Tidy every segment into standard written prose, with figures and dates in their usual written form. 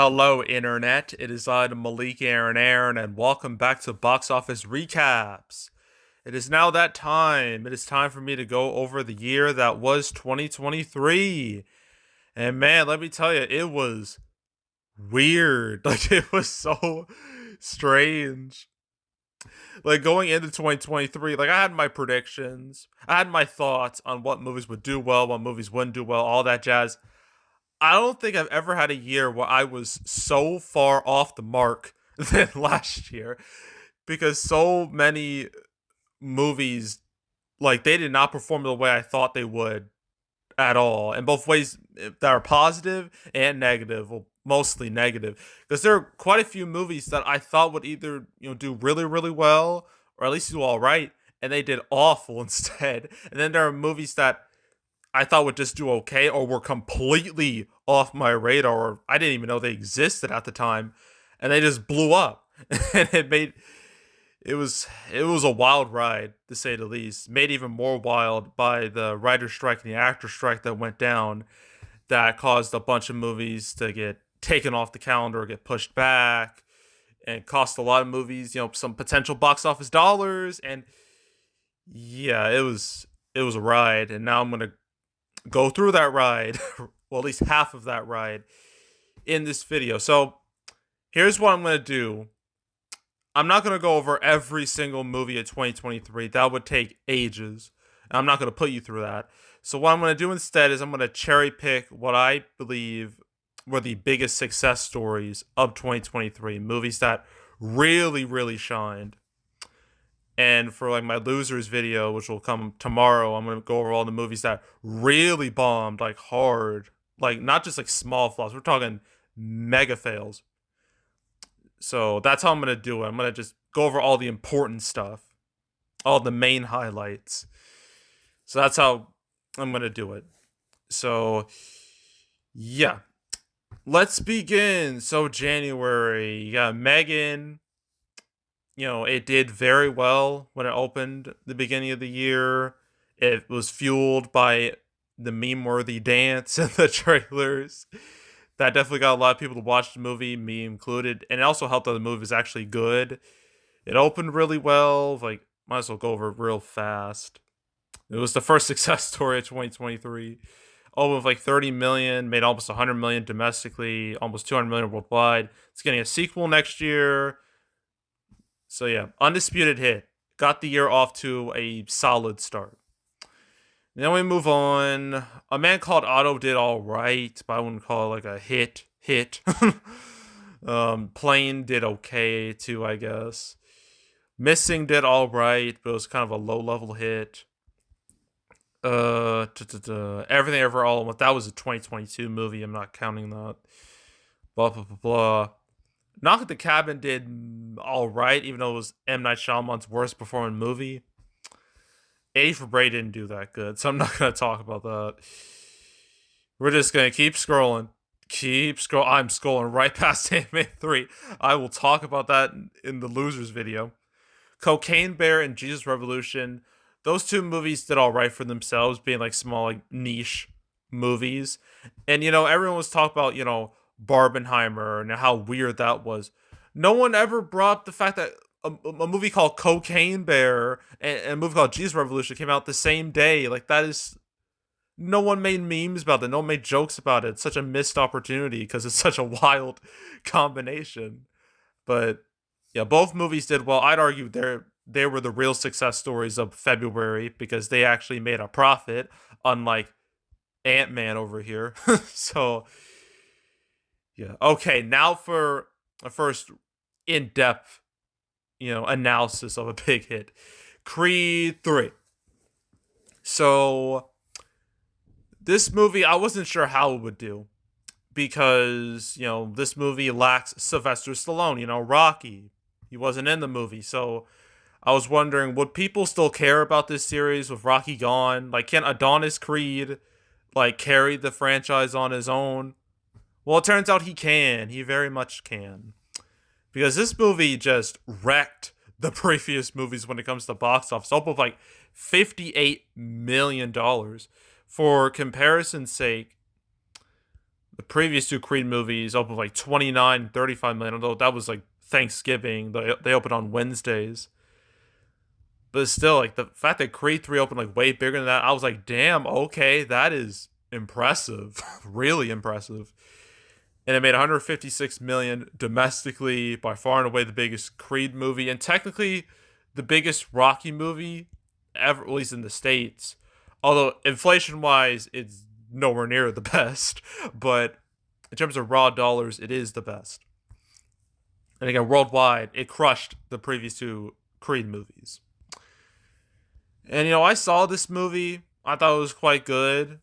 Hello, Internet. It is I, the Malik Aaron, and welcome back to Box Office Recaps. It is now that time. It is time for me to go over the year that was 2023. And man, let me tell you, it was weird. Like, it was so strange. Like, going into 2023, like, I had my predictions, I had my thoughts on what movies would do well, what movies wouldn't do well, all that jazz. I don't think I've ever had a year where I was so far off the mark than last year because so many movies, like, they did not perform the way I thought they would at all, in both ways that are positive and negative. Well, mostly negative, because there are quite a few movies that I thought would either do really really well or at least do all right, and they did awful instead. And then there are movies that I thought would just do okay or were completely off my radar, or I didn't even know they existed at the time, and they just blew up. And it was a wild ride, to say the least. Made even more wild by the writer's strike and the actor strike that went down, that caused a bunch of movies to get taken off the calendar or get pushed back, and cost a lot of movies, some potential box office dollars. And yeah, it was a ride, and now I'm gonna go through that ride, well, at least half of that ride, in this video. So here's what I'm going to do. I'm not going to go over every single movie of 2023. That would take ages. And I'm not going to put you through that. So what I'm going to do instead is I'm going to cherry pick what I believe were the biggest success stories of 2023. Movies that really, really shined. And for like my losers video, which will come tomorrow, I'm gonna go over all the movies that really bombed, like hard, like not just like small flaws. We're talking mega fails. So that's how I'm gonna do it. I'm gonna just go over all the important stuff, all the main highlights. So that's how I'm gonna do it. So yeah, let's begin. So January, you got Megan. It did very well when it opened the beginning of the year. It was fueled by the meme-worthy dance in the trailers. That definitely got a lot of people to watch the movie, me included. And it also helped that the movie was actually good. It opened really well. Like, might as well go over it real fast. It was the first success story of 2023. Opened with like 30 million, made almost 100 million domestically, almost 200 million worldwide. It's getting a sequel next year. So yeah, undisputed hit. Got the year off to a solid start. Then we move on. A Man Called Otto did all right, but I wouldn't call it like a hit. Plane did okay too, I guess. Missing did all right, but it was kind of a low-level hit. Everything Ever All at Once. That was a 2022 movie. I'm not counting that. Blah blah blah blah. Knock at the Cabin did all right, even though it was M. Night Shyamalan's worst performing movie. 80 for Brady didn't do that good, so I'm not going to talk about that. We're just going to keep scrolling. I'm scrolling right past Ant-Man 3. I will talk about that in the losers video. Cocaine Bear and Jesus Revolution. Those two movies did all right for themselves, being like small, like niche movies. And, everyone was talking about, Barbenheimer and how weird that was. No one ever brought up the fact that a movie called Cocaine Bear and a movie called Jesus Revolution came out the same day. Like, that is... No one made memes about it. No one made jokes about it. It's such a missed opportunity because it's such a wild combination. But, yeah, both movies did well. I'd argue they were the real success stories of February because they actually made a profit, unlike Ant-Man over here. So... yeah. Okay, now for a first in-depth, analysis of a big hit. Creed 3. So, this movie, I wasn't sure how it would do. Because, this movie lacks Sylvester Stallone, Rocky. He wasn't in the movie, so I was wondering, would people still care about this series with Rocky gone? Like, can Adonis Creed, carry the franchise on his own? Well, it turns out he can. He very much can. Because this movie just wrecked the previous movies when it comes to box office. Up with $58 million. For comparison's sake, The previous two Creed movies opened like 29 and 35 million, although that was like Thanksgiving. They opened on Wednesdays. But still, like the fact that Creed 3 opened like way bigger than that, I was like, damn, okay, that is impressive. Really impressive. And it made 156 million domestically, by far and away the biggest Creed movie, and technically the biggest Rocky movie ever, at least in the States. Although inflation wise, it's nowhere near the best. But in terms of raw dollars, it is the best. And again, worldwide, it crushed the previous two Creed movies. And, I saw this movie. I thought it was quite good.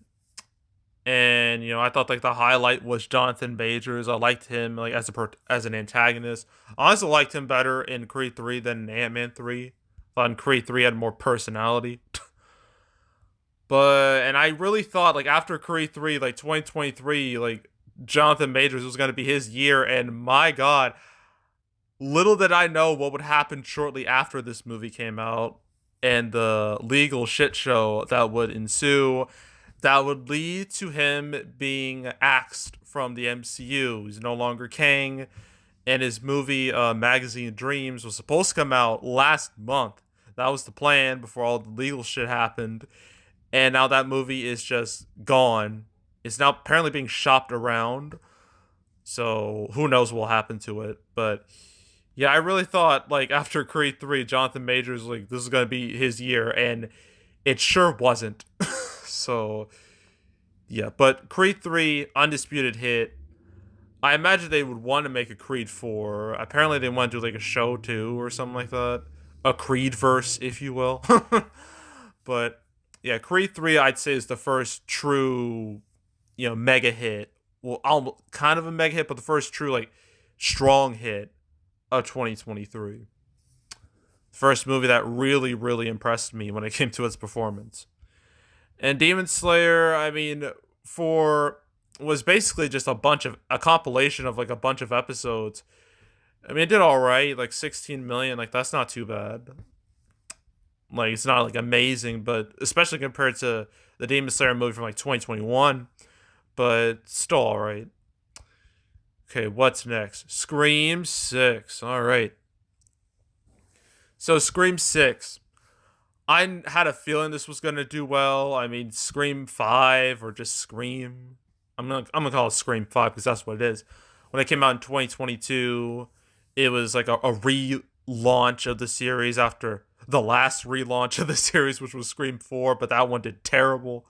And, I thought, like, the highlight was Jonathan Majors. I liked him, like, as an antagonist. I also liked him better in Creed 3 than in Ant-Man 3. I thought in Creed 3 had more personality. And I really thought, like, after Creed 3, like, 2023, like, Jonathan Majors was going to be his year. And, my God, little did I know what would happen shortly after this movie came out. And the legal shit show that would ensue, that would lead to him being axed from the MCU. He's no longer Kang, and his movie Magazine Dreams was supposed to come out last month. That was the plan before all the legal shit happened, and now that movie is just gone. It's now apparently being shopped around, so who knows what will happen to it, but... yeah, I really thought, like, after Creed 3, Jonathan Majors, like, this is going to be his year, and it sure wasn't. So, yeah, but Creed 3, undisputed hit. I imagine they would want to make a Creed 4. Apparently they want to do, like, a show, too, or something like that. A Creed-verse, if you will. But, yeah, Creed 3, I'd say, is the first true, mega hit. Well, almost kind of a mega hit, but the first true, like, strong hit of 2023. First movie that really, really impressed me when it came to its performance. And Demon Slayer, I mean, was basically just a compilation of like a bunch of episodes. I mean, it did alright, like 16 million, like that's not too bad. Like, it's not like amazing, but especially compared to the Demon Slayer movie from like 2021, but still alright. Okay, what's next? Scream 6. All right. So, Scream 6. I had a feeling this was going to do well. I mean, Scream 5 or just Scream. I'm gonna call it Scream 5 because that's what it is. When it came out in 2022, it was like a relaunch of the series after the last relaunch of the series, which was Scream 4, but that one did terrible.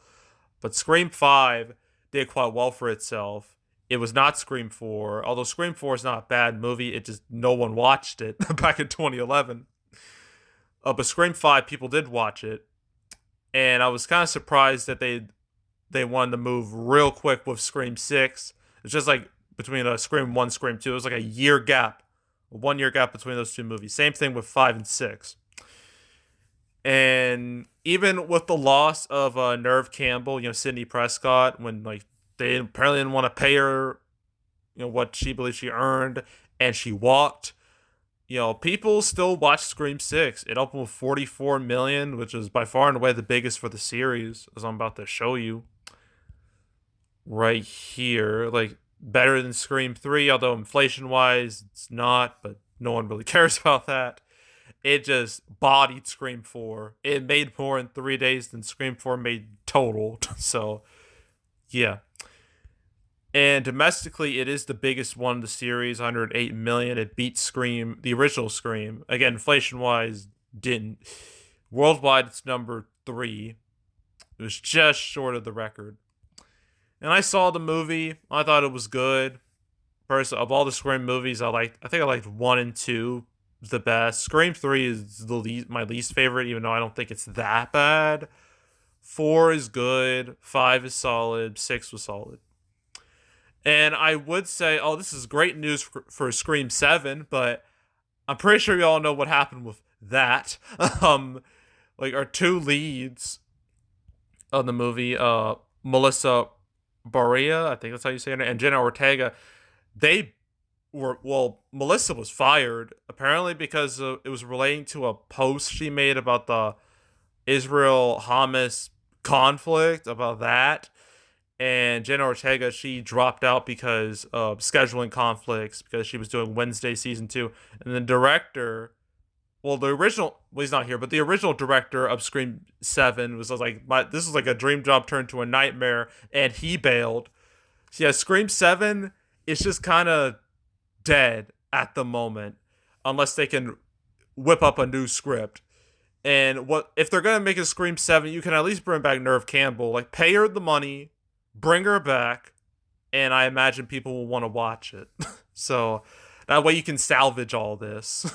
But Scream 5 did quite well for itself. It was not Scream 4, although Scream 4 is not a bad movie. It just, no one watched it back in 2011. But Scream 5, people did watch it. And I was kind of surprised that they wanted to move real quick with Scream 6. It's just like between Scream 1, Scream 2. It was like a 1 year gap between those two movies. Same thing with 5 and 6. And even with the loss of Nerve Campbell, Sidney Prescott, when like they apparently didn't want to pay her, what she believed she earned, and she walked. People still watch Scream 6. It opened with 44 million, which is by far and away the biggest for the series, as I'm about to show you. Right here. Like, better than Scream 3, although inflation-wise, it's not, but no one really cares about that. It just bodied Scream 4. It made more in 3 days than Scream 4 made total. So, yeah. And domestically, it is the biggest one in the series, 108 million. It beat Scream, the original Scream. Again, inflation-wise, didn't. Worldwide, it's number 3. It was just short of the record. And I saw the movie. I thought it was good. First, of all the Scream movies, I think I liked 1 and 2 the best. Scream 3 is my least favorite, even though I don't think it's that bad. 4 is good. 5 is solid. 6 was solid. And I would say, this is great news for Scream 7, but I'm pretty sure you all know what happened with that. Like, our two leads of the movie, Melissa Barria, I think that's how you say her name, and Jenna Ortega, Melissa was fired, apparently because it was relating to a post she made about the Israel-Hamas conflict, about that. and Jenna Ortega, she dropped out because of scheduling conflicts because she was doing Wednesday season 2. And the director, well, the original, well, he's not here, but the original director of Scream 7 was like, this is like a dream job turned to a nightmare, and he bailed. So yeah, Scream 7 is just kind of dead at the moment, unless they can whip up a new script. And what if they're gonna make a Scream 7, you can at least bring back Neve Campbell. Like, pay her the money, bring her back, and I imagine people will want to watch it. So that way you can salvage all this.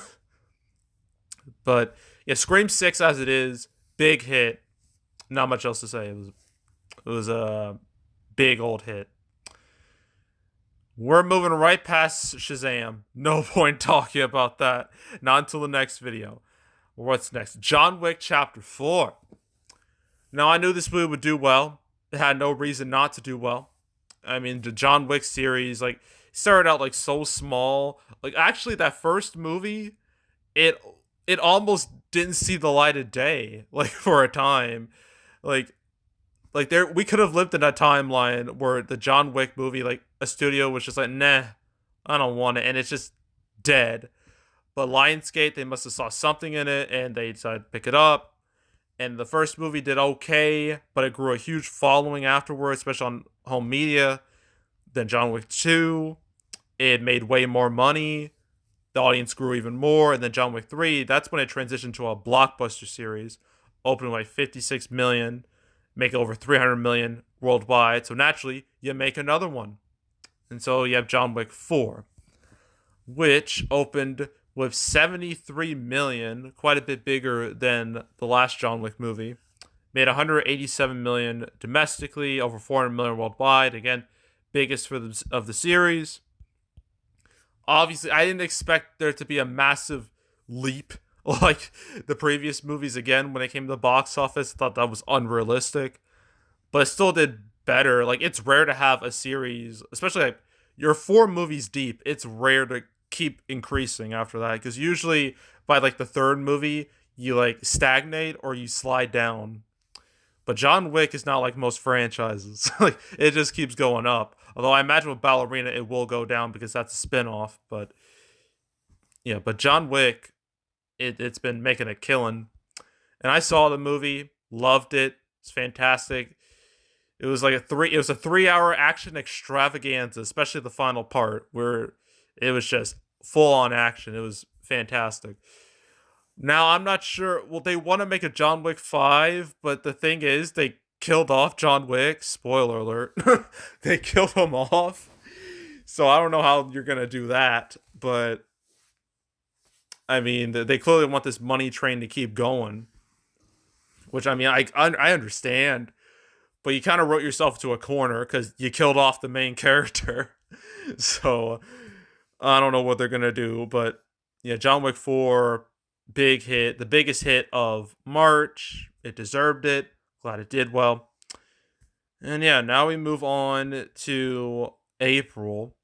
But yeah, Scream 6 as it is, big hit. Not much else to say. It was a big old hit. We're moving right past Shazam. No point talking about that. Not until the next video. What's next? John Wick Chapter 4. Now, I knew this movie would do well. It had no reason not to do well. I mean, the John Wick series, like, started out, like, so small. Like, actually, that first movie, it almost didn't see the light of day, like, for a time. Like there, we could have lived in that timeline where the John Wick movie, like, a studio was just like, nah, I don't want it, and it's just dead. But Lionsgate, they must have saw something in it, and they decided to pick it up. And the first movie did okay, but it grew a huge following afterwards, especially on home media. Then John Wick 2, it made way more money. The audience grew even more. And then John Wick 3, that's when it transitioned to a blockbuster series, opening like 56 million, make over 300 million worldwide. So naturally, you make another one. And so you have John Wick 4, which opened with 73 million, quite a bit bigger than the last John Wick movie. Made 187 million domestically, over 400 million worldwide. Again, biggest of the series. Obviously, I didn't expect there to be a massive leap like the previous movies again when they came to the box office. I thought that was unrealistic. But it still did better. Like, it's rare to have a series, especially like you're 4 movies deep. It's rare to keep increasing after that, because usually by like the third movie you like stagnate or you slide down. But John Wick is not like most franchises. Like, it just keeps going up. Although I imagine with Ballerina it will go down because that's a spin-off. But yeah, but John Wick, it's been making a killing. And I saw the movie, loved it. It's fantastic. It was like a 3-hour action extravaganza, especially the final part where it was just full on action. It was fantastic. Now, I'm not sure. Well, they want to make a John Wick 5, but the thing is, they killed off John Wick. Spoiler alert. They killed him off. So I don't know how you're going to do that. But, I mean, they clearly want this money train to keep going. Which, I mean, I understand. But you kind of wrote yourself to a corner because you killed off the main character. So I don't know what they're going to do. But, yeah, John Wick 4... big hit, the biggest hit of March. It deserved it. Glad it did well. And yeah, now we move on to April,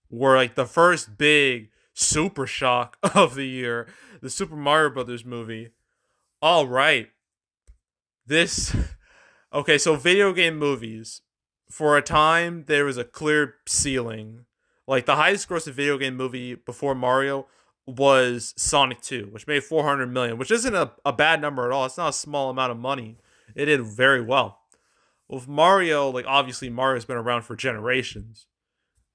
where like the first big super shock of the year, the Super Mario Brothers movie. All right. Okay, so video game movies, for a time, there was a clear ceiling. Like, the highest grossing video game movie before Mario was Sonic 2, which made 400 million, which isn't a bad number at all. It's not a small amount of money. It did very well. With Mario, like, obviously Mario's been around for generations,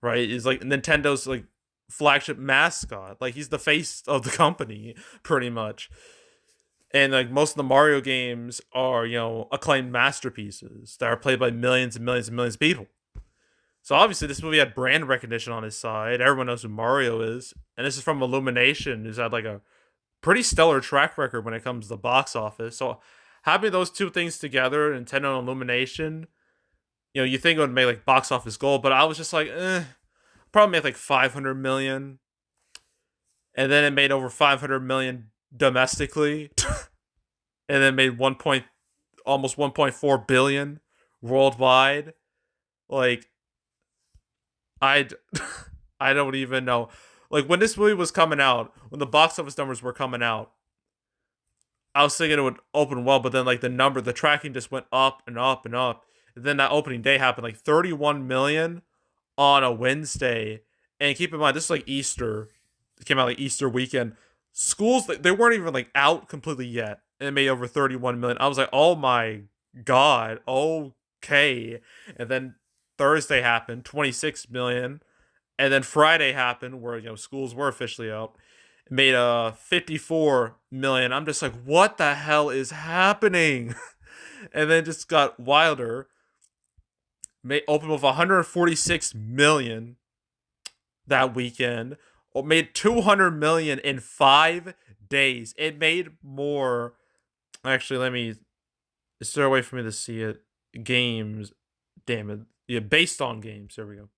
right? It's like Nintendo's like flagship mascot. Like, he's the face of the company, pretty much. And like most of the Mario games are, acclaimed masterpieces that are played by millions and millions and millions of people. So obviously this movie had brand recognition on his side. Everyone knows who Mario is. And this is from Illumination, who's had like a pretty stellar track record when it comes to the box office. So having those two things together, Nintendo and Illumination, you think it would make like box office gold, but I was just like, probably make like 500 million. And then it made over 500 million domestically. And then made almost 1.4 billion worldwide. Like, I don't even know. Like, when this movie was coming out, when the box office numbers were coming out, I was thinking it would open well, but then like the tracking just went up and up and up. Then that opening day happened, like 31 million on a Wednesday. And keep in mind, this is like Easter. It came out like Easter weekend. Schools, they weren't even like out completely yet. And it made over 31 million. I was like, oh my God, okay. And then Thursday happened, 26 million. And then Friday happened where, schools were officially out. It made 54 million. I'm just like, what the hell is happening? And then just got wilder. Opened with 146 million that weekend. Made 200 million in 5 days. It made more. Actually, let me. Is there a way for me to see it? Games. Damn it. Yeah, based on games. There we go.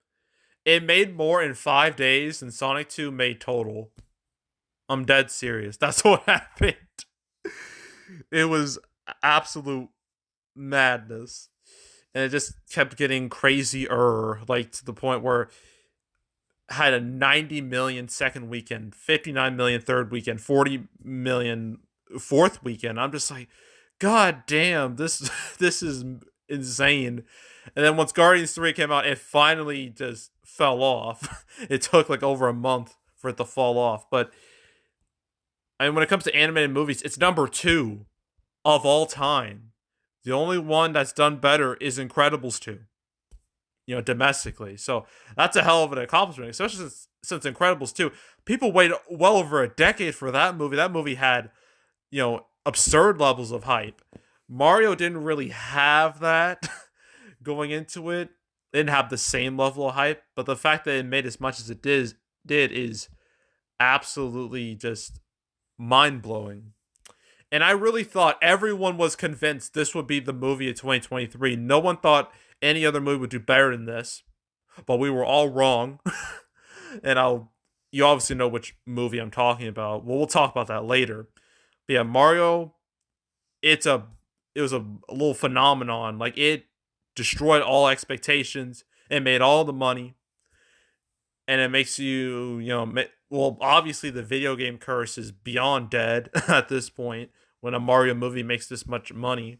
It made more in 5 days than Sonic 2 made total. I'm dead serious. That's what happened. It was absolute madness. And it just kept getting crazier, like to the point where had a 90 million second weekend, 59 million third weekend, 40 million fourth weekend. I'm just like, God damn, this is insane. And then once Guardians 3 came out, it finally just fell off. It took like over a month for it to fall off. But I mean, when it comes to animated movies, it's number 2 of all time. The only one that's done better is Incredibles 2, domestically. So that's a hell of an accomplishment, especially since Incredibles 2, people waited well over a decade for that movie. That movie had, absurd levels of hype. Mario didn't really have that going into it. It didn't have the same level of hype, but the fact that it made as much as it did is absolutely just mind-blowing. And I really thought everyone was convinced this would be the movie of 2023. No one thought any other movie would do better than this, but we were all wrong. And you obviously know which movie I'm talking about. Well, we'll talk about that later. But yeah, Mario, it was a little phenomenon. Like, it destroyed all expectations. It made all the money. And it makes you, well, obviously the video game curse is beyond dead at this point when a Mario movie makes this much money.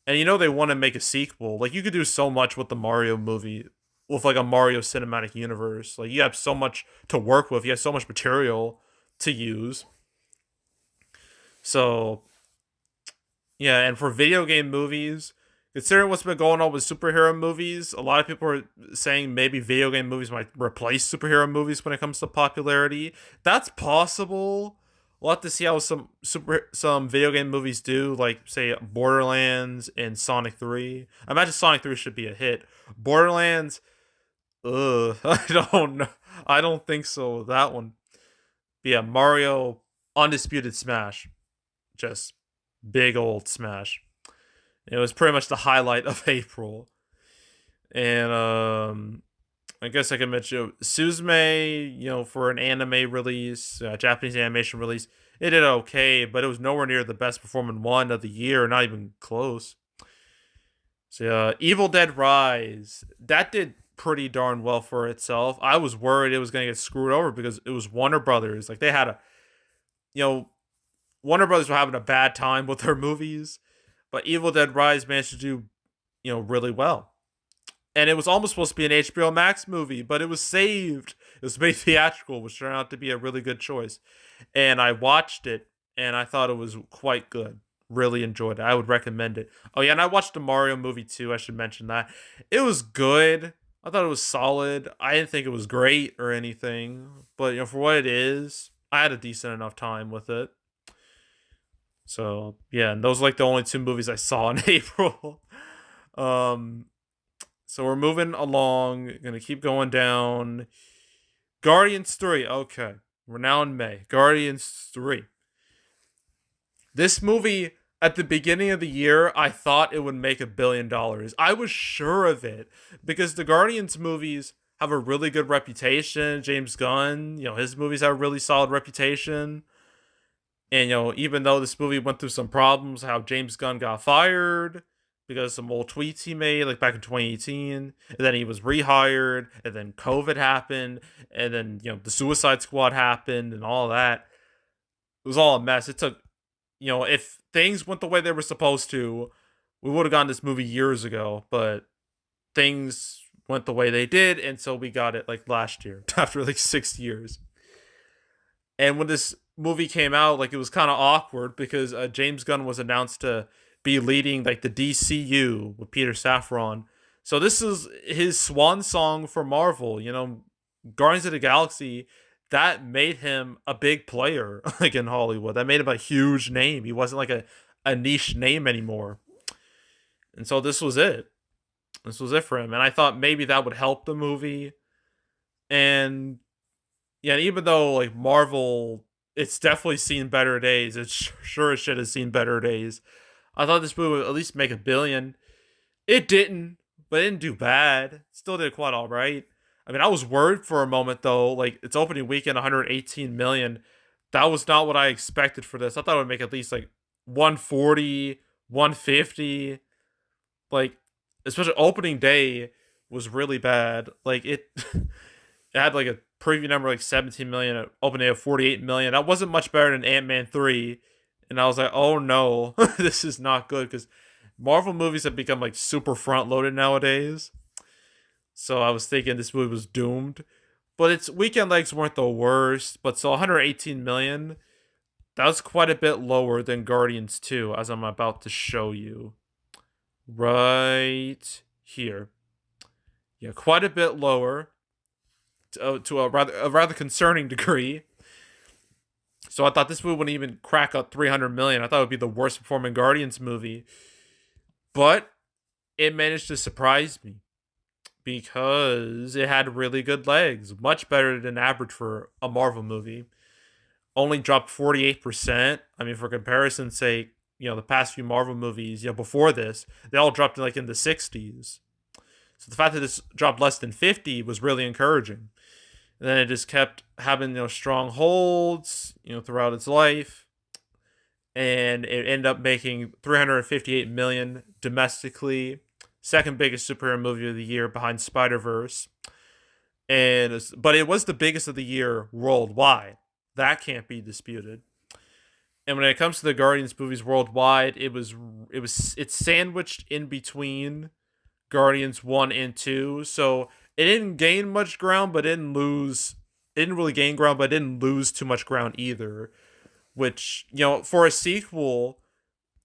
And they want to make a sequel. Like, you could do so much with the Mario movie, with like a Mario cinematic universe. Like, you have so much to work with. You have so much material to use. So, yeah, and for video game movies, considering what's been going on with superhero movies, a lot of people are saying maybe video game movies might replace superhero movies when it comes to popularity. That's possible. We'll have to see how some video game movies do, like, say, Borderlands and Sonic 3. I imagine Sonic 3 should be a hit. Borderlands, I don't know. I don't think so, that one. But yeah, Mario, undisputed smash. Just big old smash. It was pretty much the highlight of April. And I guess I can mention Suzume, for an anime release, Japanese animation release, it did okay, but it was nowhere near the best performing one of the year, not even close. So Evil Dead Rise, that did pretty darn well for itself. I was worried it was going to get screwed over because it was Warner Brothers. Like, they had Warner Brothers were having a bad time with their movies, but Evil Dead Rise managed to do, really well. And it was almost supposed to be an HBO Max movie, but it was saved. It was made theatrical, which turned out to be a really good choice. And I watched it, and I thought it was quite good. Really enjoyed it. I would recommend it. Oh, yeah, and I watched the Mario movie, too. I should mention that. It was good. I thought it was solid. I didn't think it was great or anything. But, for what it is, I had a decent enough time with it. So, yeah, and those are, like, the only 2 movies I saw in April. So we're moving along. Gonna keep going down. Guardians 3. Okay. We're now in May. Guardians 3. This movie, at the beginning of the year, I thought it would make $1 billion. I was sure of it. Because the Guardians movies have a really good reputation. James Gunn, his movies have a really solid reputation. And, even though this movie went through some problems, how James Gunn got fired because of some old tweets he made, like back in 2018, and then he was rehired, and then COVID happened, and then, the Suicide Squad happened, and all that. It was all a mess. It took, if things went the way they were supposed to, We would have gotten this movie years ago, but things went the way they did, and so we got it like last year after like 6 years. And when this movie came out, like it was kind of awkward because James Gunn was announced to be leading like the DCU with Peter Safran. So this is his swan song for Marvel. Guardians of the Galaxy, that made him a big player like in Hollywood. That made him a huge name. He wasn't like a niche name anymore. And so this was it. This was it for him. And I thought maybe that would help the movie. And yeah, even though like Marvel, it's definitely seen better days. It's sure as shit has seen better days. I thought this movie would at least make 1 billion. It didn't, but it didn't do bad. Still did quite all right. I mean, I was worried for a moment though. Like its opening weekend, 118 million. That was not what I expected for this. I thought it would make at least like 140, 150. Like, especially opening day was really bad. Like it, it had like a preview number like 17 million, opening day of 48 million. That wasn't much better than Ant-Man 3. And I was like, oh no, this is not good because Marvel movies have become like super front loaded nowadays. So I was thinking this movie was doomed. But its weekend legs weren't the worst. But so 118 million, that was quite a bit lower than Guardians 2, as I'm about to show you. Right here. Yeah, quite a bit lower to a rather concerning degree. So I thought this movie wouldn't even crack up 300 million. I thought it would be the worst performing Guardians movie. But it managed to surprise me because it had really good legs, much better than average for a Marvel movie. Only dropped 48%. I mean, for comparison's sake, the past few Marvel movies, before this, they all dropped in the 60s. So the fact that this dropped less than 50 was really encouraging. And then it just kept having, strong holds, throughout its life. And it ended up making 358 million domestically. Second biggest superhero movie of the year behind Spider-Verse. But it was the biggest of the year worldwide. That can't be disputed. And when it comes to the Guardians movies worldwide, it's sandwiched in between Guardians 1 and 2. So it didn't gain much ground, but it didn't really gain ground, but it didn't lose too much ground either. Which, for a sequel,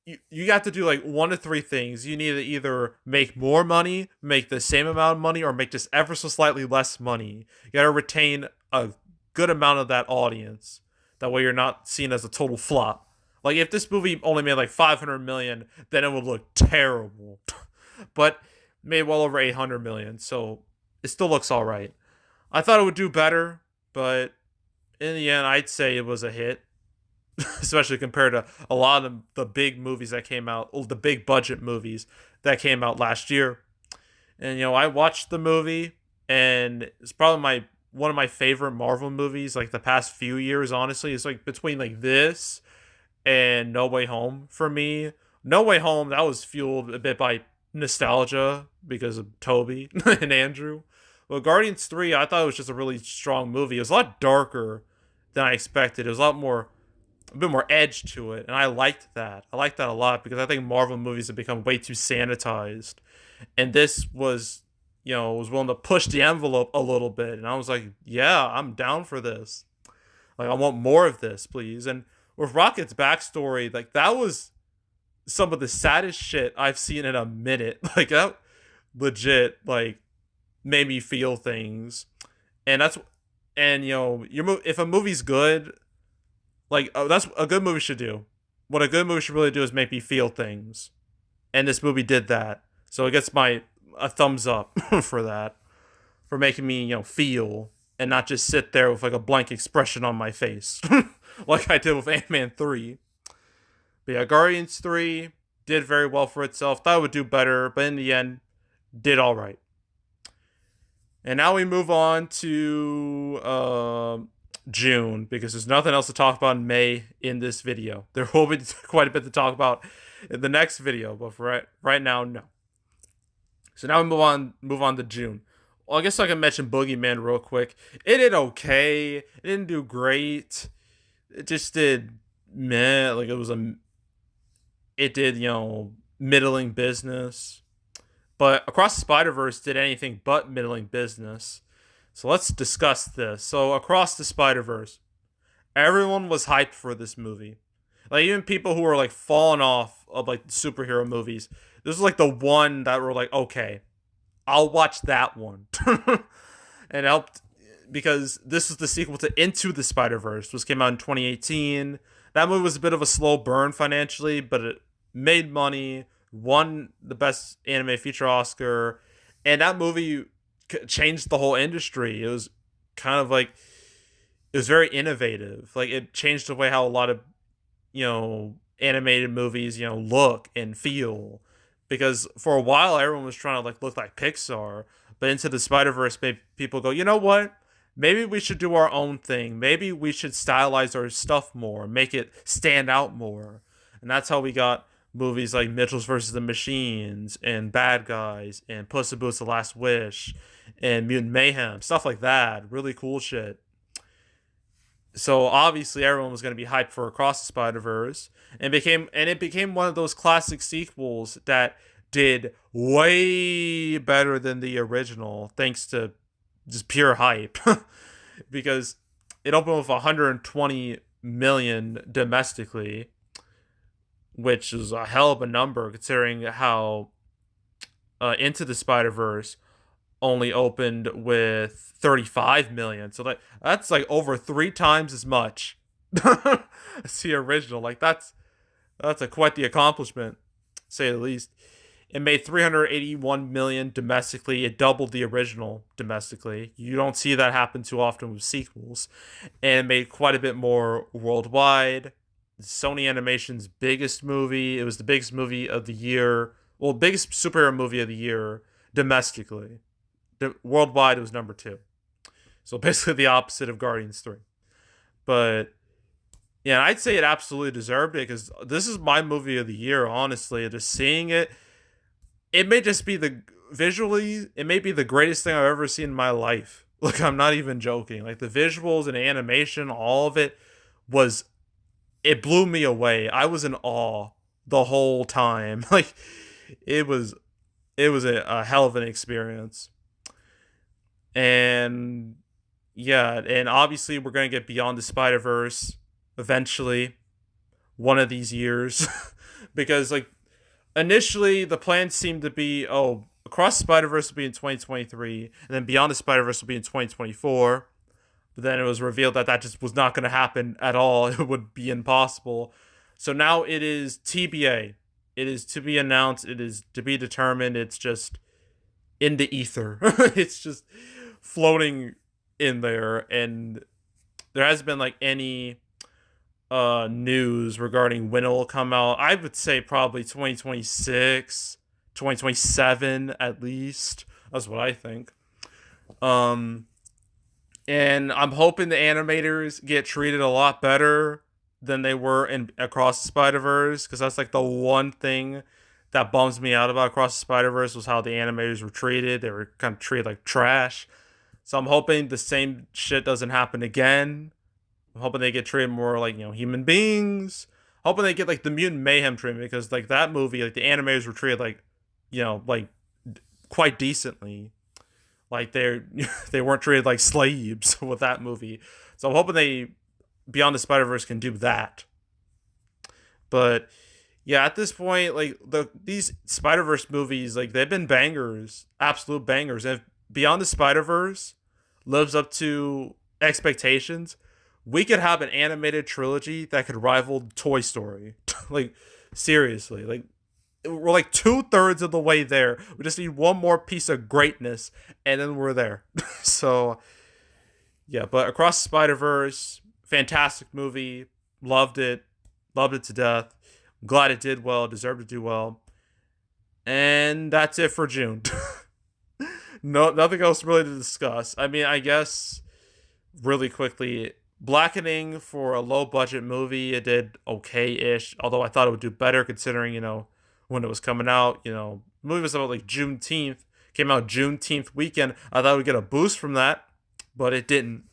you got to do like one of three things. You need to either make more money, make the same amount of money, or make just ever so slightly less money. You got to retain a good amount of that audience. That way you're not seen as a total flop. Like if this movie only made like 500 million, then it would look terrible. But made well over 800 million, so it still looks all right. I thought it would do better, but in the end, I'd say it was a hit. Especially compared to a lot of the big movies that came out, the big budget movies that came out last year. And I watched the movie, and it's probably one of my favorite Marvel movies like the past few years. Honestly, it's like between like this and No Way Home for me. No Way Home, that was fueled a bit by nostalgia because of Toby and Andrew. Well, Guardians 3, I thought it was just a really strong movie. It was a lot darker than I expected. It was a bit more edge to it, and I liked that. I liked that a lot because I think Marvel movies have become way too sanitized, and this was, was willing to push the envelope a little bit, and I was like, yeah, I'm down for this. Like, I want more of this, please. And with Rocket's backstory, like, that was some of the saddest shit I've seen in a minute. Like, that legit, like, made me feel things. And if a movie's good, that's a good movie should do. What a good movie should really do is make me feel things. And this movie did that. So it gets a thumbs up for that. For making me, feel and not just sit there with like a blank expression on my face. Like I did with Ant-Man 3. But yeah, Guardians 3 did very well for itself. Thought it would do better, but in the end, did alright. And now we move on to June, because there's nothing else to talk about in May in this video. There will be quite a bit to talk about in the next video, but for right now, no. So now we move on to June. Well, I guess I can mention Boogeyman real quick. It did okay. It didn't do great. It just did meh. Like it did, middling business. But Across the Spider-Verse did anything but middling business. So let's discuss this. So Across the Spider-Verse, everyone was hyped for this movie. Like even people who were like falling off of like superhero movies. This was like the one that were like, okay, I'll watch that one. And helped because this is the sequel to Into the Spider-Verse, which came out in 2018. That movie was a bit of a slow burn financially, but it made money, won the best anime feature Oscar, and that movie changed the whole industry. It was kind of like it was very innovative. Like it changed the way how a lot of animated movies look and feel, because for a while everyone was trying to like look like Pixar, but Into the Spider-Verse made people go, you know what? Maybe we should do our own thing. Maybe we should stylize our stuff more, make it stand out more. And that's how we got movies like Mitchell's versus the Machines and Bad Guys and Puss in Boots: The Last Wish and Mutant Mayhem, stuff like that. Really cool shit. So obviously everyone was going to be hyped for Across the Spider-Verse, and it became one of those classic sequels that did way better than the original thanks to just pure hype. Because it opened with 120 million domestically, which is a hell of a number considering how Into the Spider-Verse only opened with 35 million. So that's like over 3 times as much as the original. Like that's quite the accomplishment, to say the least. It made 381 million domestically. It doubled the original domestically. You don't see that happen too often with sequels. And it made quite a bit more worldwide. Sony Animation's biggest movie. It was the biggest movie of the year. Well, biggest superhero movie of the year domestically. Worldwide, it was number 2. So basically the opposite of Guardians 3. But yeah, I'd say it absolutely deserved it because this is my movie of the year, honestly. Just seeing it, it may just be visually, it may be the greatest thing I've ever seen in my life. Like, I'm not even joking. Like, the visuals and animation, all of it it blew me away. I was in awe the whole time. Like, it was a hell of an experience. And yeah, and obviously we're going to get Beyond the Spider-Verse eventually, one of these years. Because, like, initially the plan seemed to be, Across the Spider-Verse will be in 2023, and then Beyond the Spider-Verse will be in 2024. But then it was revealed that just was not going to happen at all. It would be impossible. So now it is TBA. It is to be announced. It is to be determined. It's just in the ether. It's just floating in there. And there hasn't been like any news regarding when it will come out. I would say probably 2026, 2027 at least. That's what I think. And I'm hoping the animators get treated a lot better than they were in Across the Spider-Verse, because that's like the one thing that bums me out about Across the Spider-Verse was how the animators were treated. They were kind of treated like trash. So I'm hoping the same shit doesn't happen again. I'm hoping they get treated more like, human beings. Hoping they get like the Mutant Mayhem treatment, because like that movie, like the animators were treated like, like quite decently. Like they weren't treated like slaves with that movie. So I'm hoping Beyond the Spider-Verse can do that. But yeah, at this point, like these Spider-Verse movies, like they've been bangers, absolute bangers. And if Beyond the Spider-Verse lives up to expectations, we could have an animated trilogy that could rival Toy Story. Like, seriously, like we're like 2/3 of the way there. We just need one more piece of greatness, and then we're there. So, yeah, but Across the Spider-Verse, fantastic movie. Loved it to death. I'm glad it did well. Deserved to do well. And that's it for June. No, nothing else really to discuss. I mean, I guess really quickly, Blackening, for a low budget movie, it did okay-ish. Although I thought it would do better considering, when it was coming out. The movie was about like Juneteenth. Came out Juneteenth weekend. I thought it would get a boost from that, but it didn't.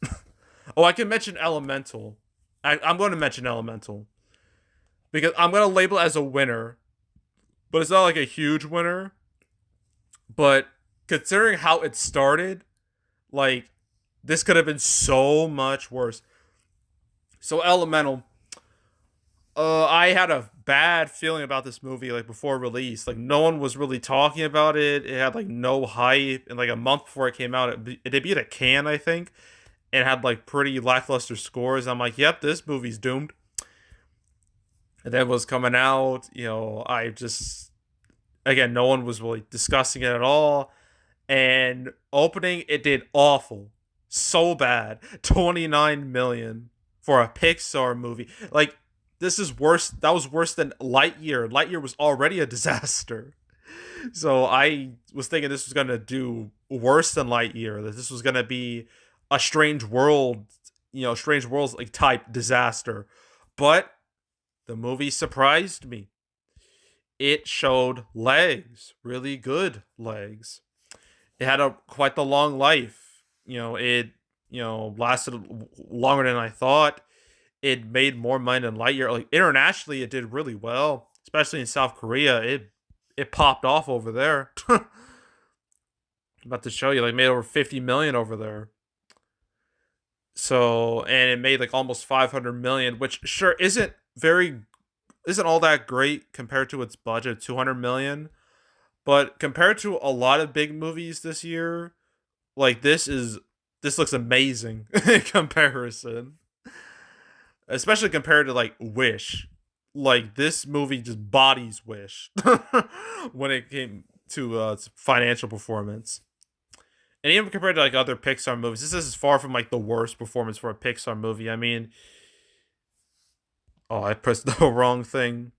Oh, I can mention Elemental. I'm going to mention Elemental because I'm going to label it as a winner but it's not like a huge winner. But considering how it started, like this could have been so much worse. So Elemental, I had a bad feeling about this movie like before release. Like no one was really talking about it. It had like no hype, and like a month before it came out, it debuted at Cannes, I think, and had like pretty lackluster scores. I'm like, yep, this movie's doomed. And then it was coming out, I just again, no one was really discussing it at all. And opening, it did awful, so bad, 29 million for a Pixar movie. Like this is worse. That was worse than Lightyear. Lightyear was already a disaster. So I was thinking this was gonna do worse than Lightyear. That this was gonna be a Strange World, Strange Worlds like type disaster. But the movie surprised me. It showed legs, really good legs. It had a quite the long life. It lasted longer than I thought. It made more money than Lightyear. Like internationally, it did really well, especially in South Korea. It popped off over there. About to show you, like made over 50 million over there. So, and it made like almost 500 million, which sure isn't all that great compared to its budget of 200 million, but compared to a lot of big movies this year, like this looks amazing in comparison, especially compared to like Wish. Like this movie just bodies Wish when it came to its financial performance. And even compared to like other Pixar movies, this is far from like the worst performance for a Pixar movie. I mean, oh, I pressed the wrong thing.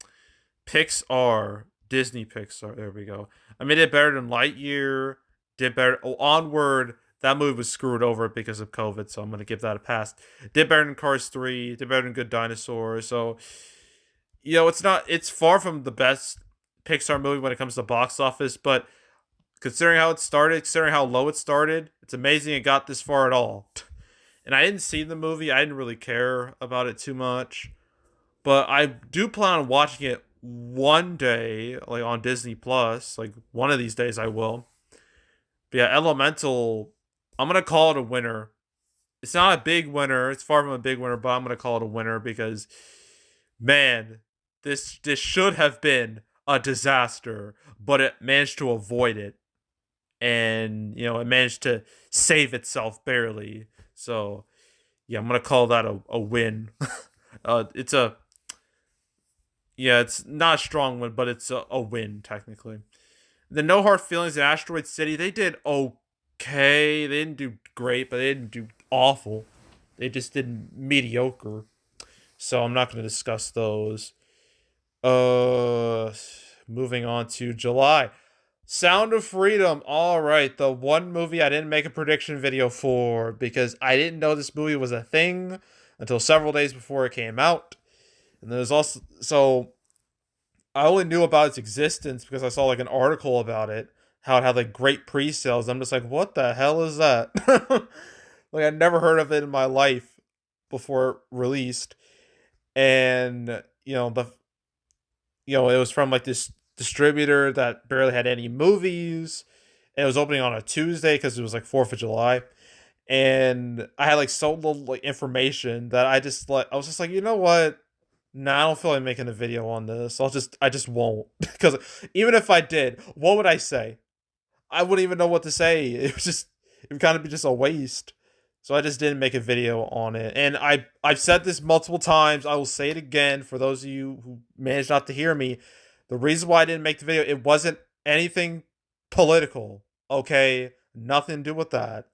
Pixar, Disney Pixar. There we go. I mean, it did better than Lightyear. Did better. Oh, Onward. That movie was screwed over because of COVID, so I'm gonna give that a pass. Did better than Cars 3. Did better than Good Dinosaur. So, it's not. It's far from the best Pixar movie when it comes to box office, but considering how it started, considering how low it started, it's amazing it got this far at all. And I didn't see the movie. I didn't really care about it too much. But I do plan on watching it one day, like on Disney Plus. Like one of these days I will. But yeah, Elemental, I'm gonna call it a winner. It's not a big winner. It's far from a big winner, but I'm gonna call it a winner because, man, this should have been a disaster, but it managed to avoid it, and it managed to save itself barely. So yeah, I'm gonna call that a win. It's a Yeah, it's not a strong win, but it's a win technically. The No Hard Feelings in Asteroid City, they did okay. They didn't do great, but they didn't do awful. They just did mediocre. So I'm not going to discuss those. Uh, Moving on to July. Sound of Freedom. All right, the one movie I didn't make a prediction video for because I didn't know this movie was a thing until several days before it came out. And there's also I only knew about its existence because I saw like an article about it, how it had like great pre-sales. I'm just like, what the hell is that? Like I never heard of it in my life before it released. And it was from like this distributor that barely had any movies. And it was opening on a Tuesday because it was like 4th of July. And I had like so little like information that I was just like, you know what? Nah, I don't feel like making a video on this. I just won't. Because even if I did, what would I say? I wouldn't even know what to say. It would kind of be just a waste. So I just didn't make a video on it. And I've said this multiple times. I will say it again for those of you who managed not to hear me. The reason why I didn't make the video, it wasn't anything political. Okay? Nothing to do with that.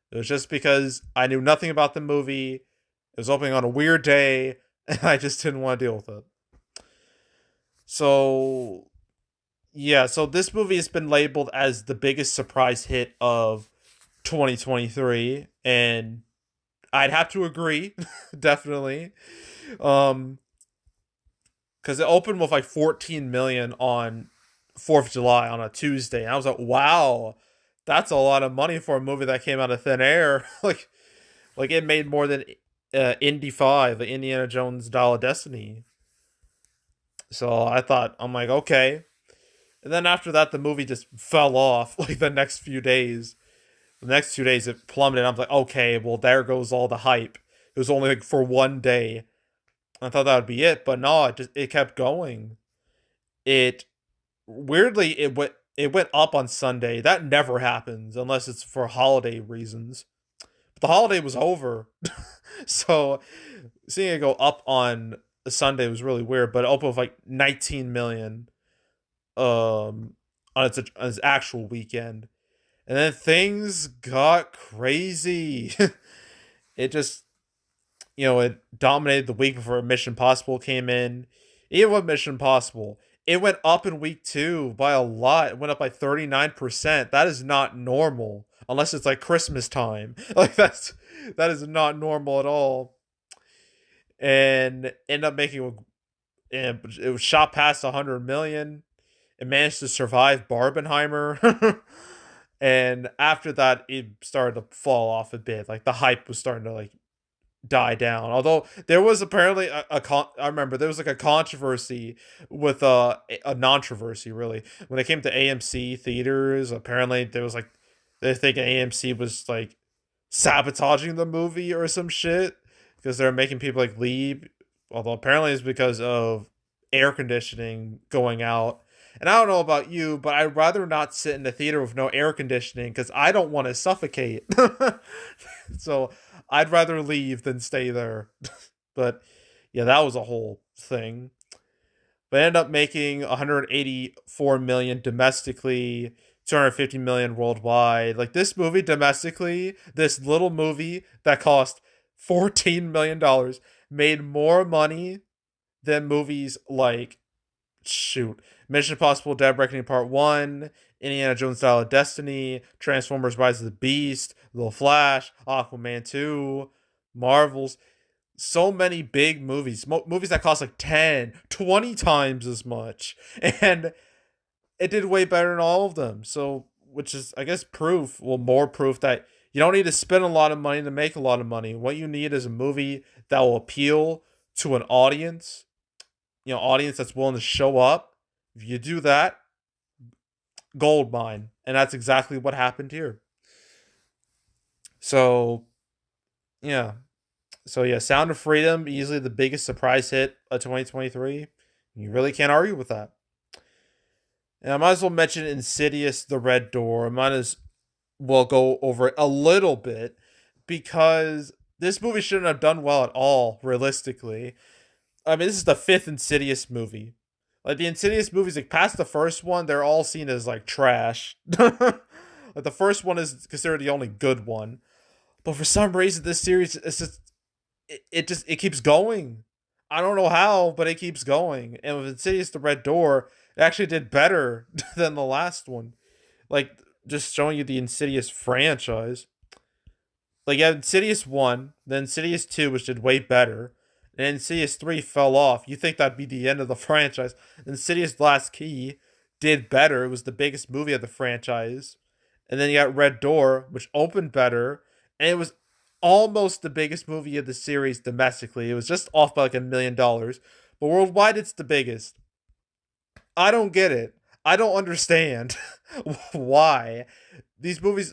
It was just because I knew nothing about the movie. It was opening on a weird day. And I just didn't want to deal with it. So, yeah. So this movie has been labeled as the biggest surprise hit of 2023. And I'd have to agree. Definitely. Because it opened with like 14 million on 4th of July on a Tuesday. And I was like, wow, that's a lot of money for a movie that came out of thin air. like it made more than Indy 5, the Indiana Jones Dial of Destiny. So I'm like, okay. And then after that, the movie just fell off like the next few days. The next 2 days, it plummeted. I'm like, okay, well, there goes all the hype. It was only like for one day. I thought that would be it, but no, it kept going. It weirdly it went up on Sunday. That never happens unless it's for holiday reasons. But the holiday was over, so seeing it go up on a Sunday was really weird. But it opened with like 19 million on its actual weekend, and then things got crazy. It just it dominated the week before Mission Impossible came in. Even with Mission Impossible, it went up in week two by a lot. It went up by 39%. That is not normal. Unless it's like Christmas time. Like that is not normal at all. And ended up making and it was shot past 100 million. It managed to survive Barbenheimer. And after that, it started to fall off a bit. Like the hype was starting to like die down. Although there was apparently I remember there was like a controversy with a non-controversy really when it came to AMC theaters. Apparently there was like they're thinking AMC was like sabotaging the movie or some shit because they're making people like leave. Although apparently it's because of air conditioning going out. And I don't know about you, but I'd rather not sit in the theater with no air conditioning because I don't want to suffocate. So I'd rather leave than stay there. But yeah, that was a whole thing. But ended up making 184 million domestically, 250 million worldwide. Like this movie domestically, this little movie that cost $14 million made more money than movies like shoot Mission Impossible Dead Reckoning Part 1, Indiana Jones Style of Destiny, Transformers Rise of the Beast, The Flash, Aquaman 2, Marvels. So many big movies. Movies that cost like 10, 20 times as much. And it did way better than all of them. So, which is, I guess, proof, well, more proof that you don't need to spend a lot of money to make a lot of money. What you need is a movie that will appeal to an audience, audience that's willing to show up. If you do that, gold mine. And that's exactly what happened here. So, yeah. So, yeah, Sound of Freedom, easily the biggest surprise hit of 2023. You really can't argue with that. And I might as well mention Insidious, The Red Door. I might as well go over it a little bit because this movie shouldn't have done well at all, realistically. I mean, this is the fifth Insidious movie. Like, the Insidious movies, like, past the first one, they're all seen as, like, trash. Like, the first one is considered the only good one. But for some reason, this series, it keeps going. I don't know how, but it keeps going. And with Insidious The Red Door, it actually did better than the last one. Like, just showing you the Insidious franchise. Like, yeah, Insidious 1, then Insidious 2, which did way better. And Insidious 3 fell off. You think that'd be the end of the franchise. Insidious Last Key did better. It was the biggest movie of the franchise. And then you got Red Door, which opened better. And it was almost the biggest movie of the series domestically. It was just off by like $1 million. But worldwide, it's the biggest. I don't get it. I don't understand why this movie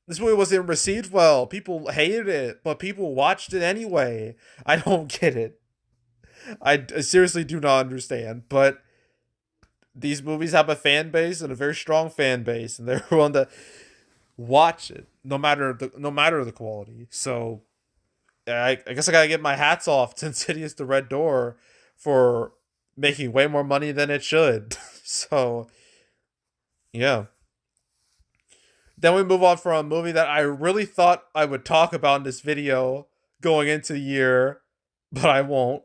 wasn't received well. People hated it, but people watched it anyway. I don't get it. I seriously do not understand. But these movies have a fan base and a very strong fan base, and they're willing to watch it no matter the quality. So I guess I gotta get my hats off to Insidious The Red Door for making way more money than it should. So yeah. Then we move on from a movie that I really thought I would talk about in this video going into the year, but I won't.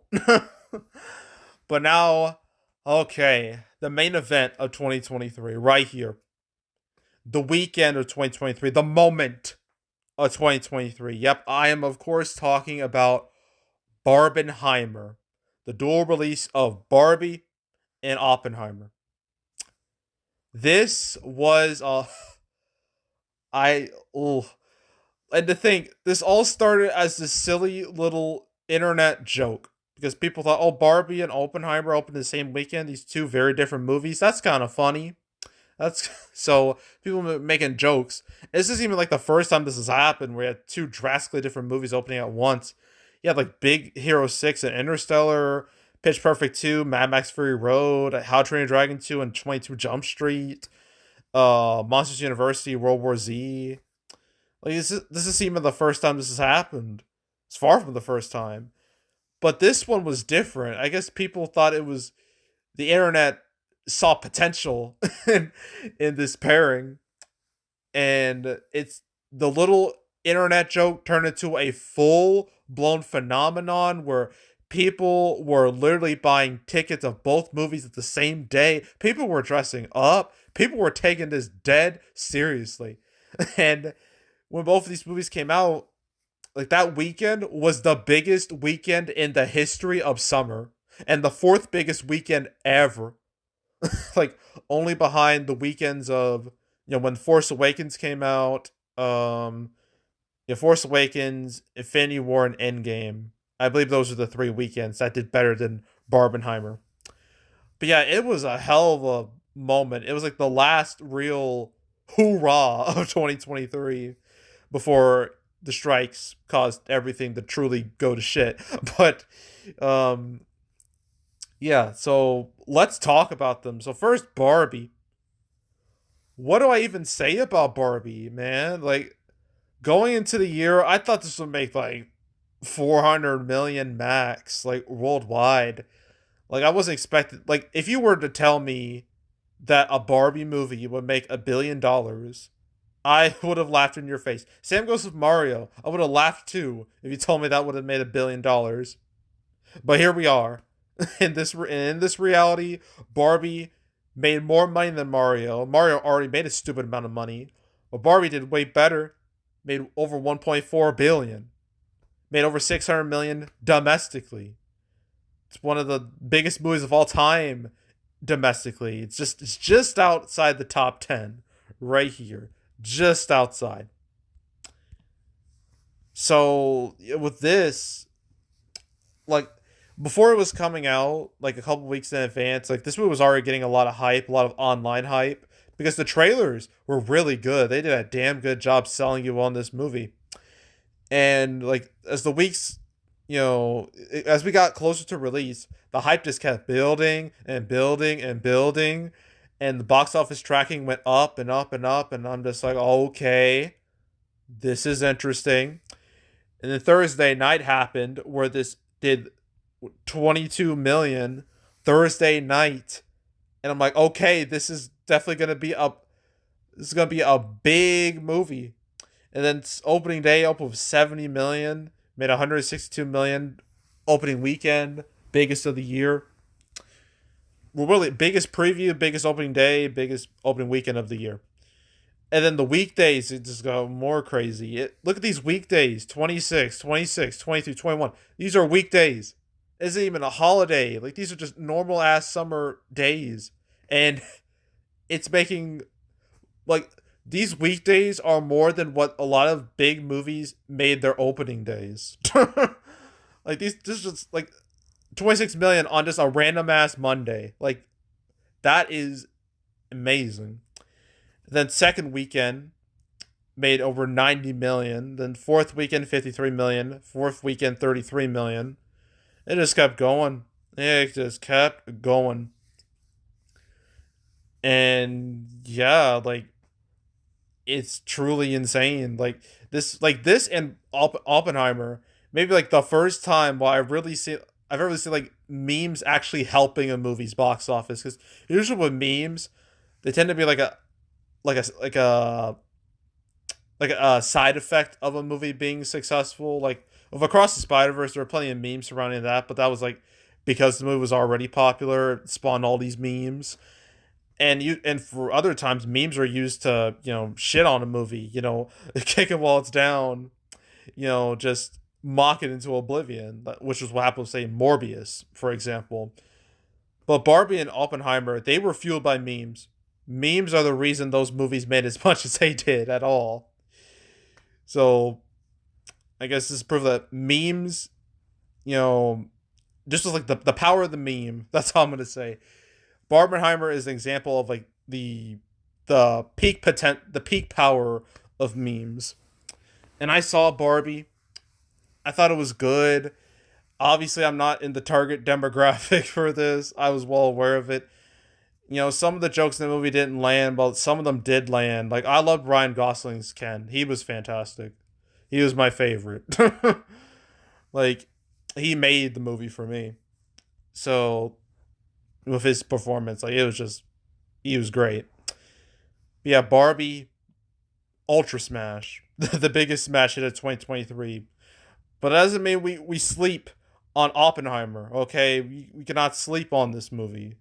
But now, okay, the main event of 2023, right here. The weekend of 2023, the moment of 2023. Yep, I am, of course, talking about Barbenheimer, the dual release of Barbie and Oppenheimer. This was and to think, this all started as this silly little internet joke because people thought, oh, Barbie and Oppenheimer opened the same weekend. These two very different movies. That's kind of funny. That's so people making jokes. This is even like the first time this has happened. We had two drastically different movies opening at once. You had like Big Hero 6 and Interstellar, Pitch Perfect 2, Mad Max Fury Road, How to Train Your Dragon 2, and 22 Jump Street, Monsters University, World War Z. Like this is even the first time this has happened. It's far from the first time. But this one was different. I guess people thought it was the internet saw potential in this pairing, and it's the little internet joke turned into a full blown phenomenon where people were literally buying tickets of both movies at the same day. People were dressing up. People were taking this dead seriously. And when both of these movies came out, like that weekend was the biggest weekend in the history of summer and the fourth biggest weekend ever. Like only behind the weekends of when Force Awakens came out, Force Awakens, Infinity War, and Endgame. I believe those are the three weekends that did better than Barbenheimer. But yeah, it was a hell of a moment. It was like the last real hoorah of 2023 before the strikes caused everything to truly go to shit. But yeah, so let's talk about them. So first, Barbie. What do I even say about Barbie, man? Like going into the year, I thought this would make like 400 million max, like worldwide. Like I wasn't expecting. Like if you were to tell me that a Barbie movie would make $1 billion, I would have laughed in your face. Same goes with Mario. I would have laughed too if you told me that would have made $1 billion. But here we are. In this reality, Barbie made more money than Mario. Mario already made a stupid amount of money, but Barbie did way better. Made over 1.4 billion. Made over 600 million domestically. It's one of the biggest movies of all time domestically. It's just outside the top 10 right here. Just outside. So with this, like before it was coming out, like a couple weeks in advance, like this movie was already getting a lot of hype, a lot of online hype, because the trailers were really good. They did a damn good job selling you on this movie. And like as the weeks, as we got closer to release, the hype just kept building and building and building, and the box office tracking went up and up and up, and I'm just like, okay, this is interesting. And then Thursday night happened where this did 22 million Thursday night, and I'm like, okay, this is definitely gonna be a big movie. And then opening day up with 70 million, made 162 million opening weekend, biggest of the year. Well, really, biggest preview, biggest opening day, biggest opening weekend of the year. And then the weekdays, it just go more crazy. Look at these weekdays, 26, 26, 22, 21. These are weekdays. It isn't even a holiday. Like, these are just normal-ass summer days. And it's making, like, these weekdays are more than what a lot of big movies made their opening days. Like, this is just, like, 26 million on just a random-ass Monday. Like, that is amazing. Then second weekend made over 90 million. Then fourth weekend, 53 million. Fourth weekend, 33 million. It just kept going. It just kept going. And yeah, like, it's truly insane. Like this and Oppenheimer, maybe like the first time where I've ever seen like memes actually helping a movie's box office. Because usually with memes, they tend to be like a side effect of a movie being successful. Like with Across the Spider-Verse, there were plenty of memes surrounding that, but that was like because the movie was already popular, it spawned all these memes. And for other times, memes are used to shit on a movie, kick it while it's down, just mock it into oblivion, which is what happened with, say, Morbius, for example. But Barbie and Oppenheimer, they were fueled by memes. Memes are the reason those movies made as much as they did at all. So I guess this is proof that memes, just like the power of the meme. That's all I'm gonna say. Barbenheimer is an example of like the the peak power of memes. And I saw Barbie. I thought it was good. Obviously, I'm not in the target demographic for this. I was well aware of it. Some of the jokes in the movie didn't land, but some of them did land. Like, I loved Ryan Gosling's Ken. He was fantastic. He was my favorite. Like, he made the movie for me. So, with his performance, like, he was great. But yeah, Barbie, Ultra Smash, the biggest smash hit of 2023. But that doesn't mean we sleep on Oppenheimer, okay? We cannot sleep on this movie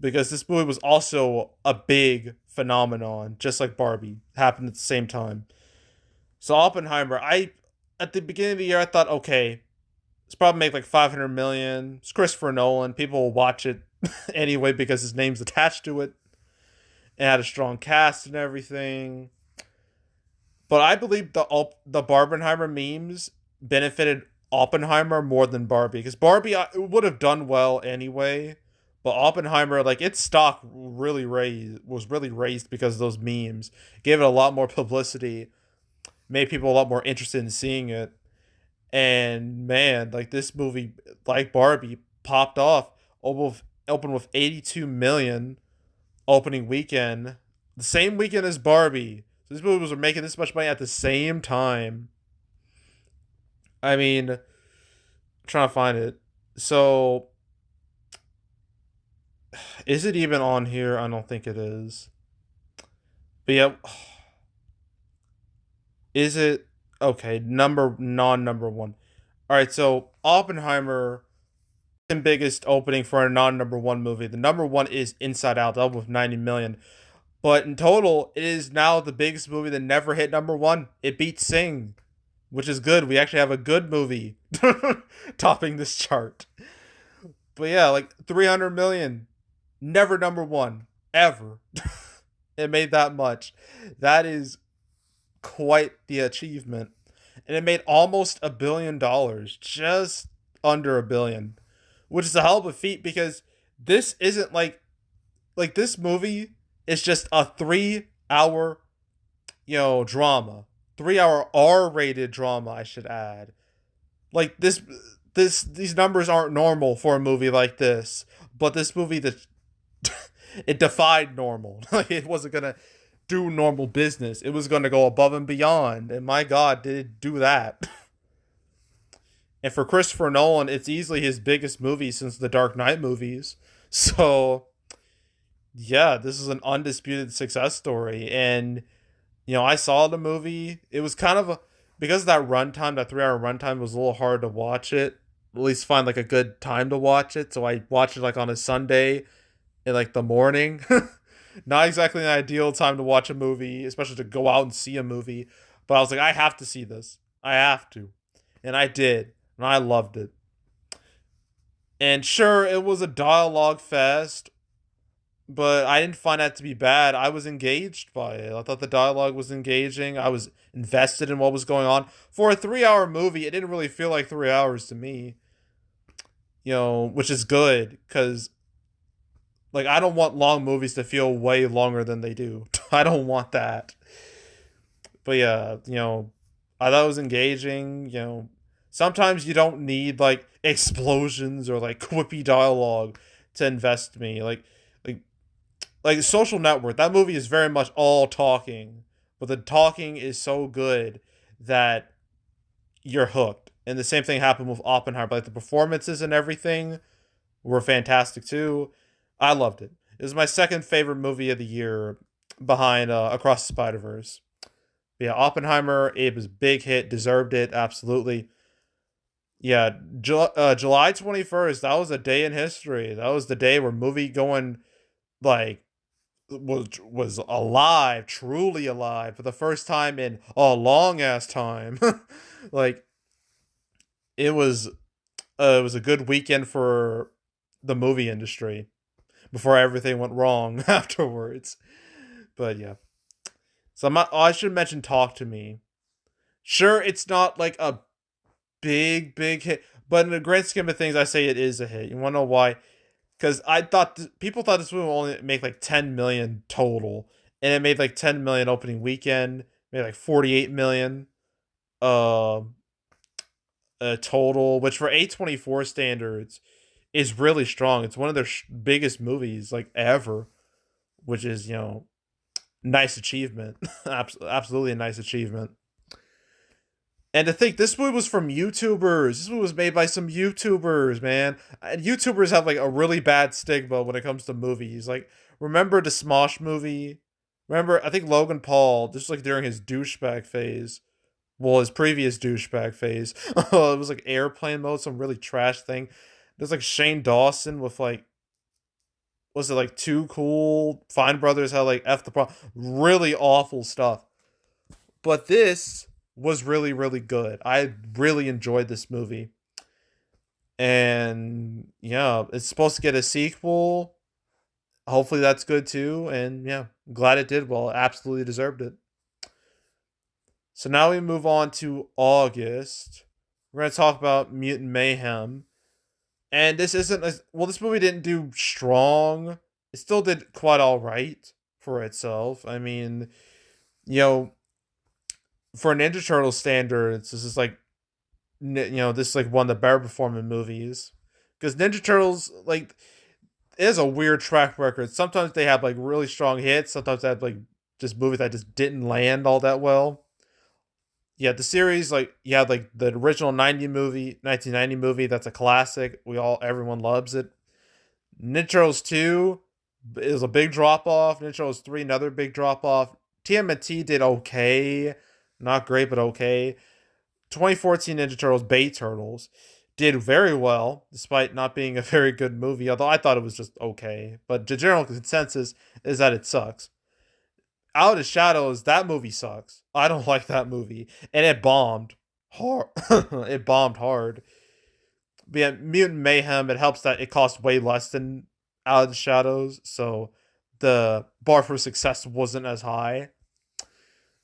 because this movie was also a big phenomenon, just like Barbie happened at the same time. So Oppenheimer, I at the beginning of the year I thought, okay, it's probably make like 500 million. It's Christopher Nolan. People will watch it anyway because his name's attached to it. It had a strong cast and everything. But I believe the Barbenheimer memes benefited Oppenheimer more than Barbie because Barbie would have done well anyway, but Oppenheimer, like, its stock really raised because of those memes. Gave it a lot more publicity, made people a lot more interested in seeing it, and man, like, this movie, like Barbie, popped off. Opened with 82 million opening weekend, the same weekend as Barbie. So these movies were making this much money at the same time. I mean, I'm trying to find it. So, is it even on here? I don't think it is. But yeah, is it okay? Non number one. All right, so Oppenheimer, the biggest opening for a non number one movie. The number one is Inside Out, that with 90 million. But in total, it is now the biggest movie that never hit number one. It beats Sing, which is good. We actually have a good movie topping this chart. But yeah, like 300 million, never number one ever. It made that much. That is quite the achievement. And it made almost $1 billion, just under a billion, which is a hell of a feat because this isn't like this movie is just a 3 hour, drama. 3 hour R-rated drama, I should add. Like these numbers aren't normal for a movie like this, but this movie that it defied normal. Like, it wasn't gonna do normal business. It was gonna go above and beyond, and my God, did it do that! And for Christopher Nolan, it's easily his biggest movie since the Dark Knight movies. So yeah, this is an undisputed success story, and I saw the movie. It was kind of because of that runtime, that 3 hour runtime, was a little hard to watch it. At least find like a good time to watch it. So I watched it like on a Sunday in like the morning. Not exactly an ideal time to watch a movie, especially to go out and see a movie. But I was like, I have to see this. I have to. And I did. And I loved it. And sure, it was a dialogue fest, but I didn't find that to be bad. I was engaged by it. I thought the dialogue was engaging. I was invested in what was going on. For a 3 hour movie, it didn't really feel like 3 hours to me. Which is good because, like, I don't want long movies to feel way longer than they do. I don't want that. But yeah, I thought it was engaging. Sometimes you don't need like explosions or like quippy dialogue to invest me. Like Social Network, that movie is very much all talking, but the talking is so good that you're hooked. And the same thing happened with Oppenheimer. Like, the performances and everything were fantastic too. I loved it. It was my second favorite movie of the year, behind Across the Spider Verse. Yeah, Oppenheimer, it was a big hit, deserved it, absolutely. Yeah, July 21st, that was a day in history. That was the day where movie going, like, was alive, truly alive, for the first time in a long ass time. Like, it was a good weekend for the movie industry before everything went wrong afterwards. But yeah, so I should mention Talk to Me. Sure, it's not like a big hit, but in the grand scheme of things, I say it is a hit. You want to know why? Because I thought people thought this movie would only make like 10 million total, and it made like 10 million opening weekend, made like 48 million uh, total, which for A24 standards is really strong. It's one of their biggest movies like ever, which is, nice achievement. Absolutely a nice achievement. And to think this movie was from YouTubers. This movie was made by some YouTubers, man. And YouTubers have like a really bad stigma when it comes to movies. Like, remember the Smosh movie? Remember, I think Logan Paul, just like during his douchebag phase, well, his previous douchebag phase, it was like airplane mode, some really trash thing. There's like Shane Dawson with like, was it like Too Cool? Fine Brothers had like F the Pro, really awful stuff. But this was really, really good. I really enjoyed this movie. And yeah, it's supposed to get a sequel. Hopefully that's good too. And yeah, glad it did well. It absolutely deserved it. So now we move on to August. We're going to talk about Mutant Mayhem. And this isn't as well, this movie didn't do strong. It still did quite all right for itself. I mean, you know, for Ninja Turtle standards, this is like, this is like one of the better performing movies. Because Ninja Turtles, like, it has a weird track record. Sometimes they have like really strong hits. Sometimes they have like just movies that just didn't land all that well. Yeah, the series, like, you had like the original 1990 movie. That's a classic. Everyone loves it. Ninja Turtles 2 is a big drop off. Ninja Turtles 3, another big drop off. TMNT did okay. Not great, but okay. 2014 Ninja Turtles Bay Turtles did very well, despite not being a very good movie, although I thought it was just okay. But the general consensus is that it sucks. Out of the Shadows, that movie sucks. I don't like that movie. And it bombed hard. It bombed hard. But yeah, Mutant Mayhem, it helps that it cost way less than Out of the Shadows, so the bar for success wasn't as high.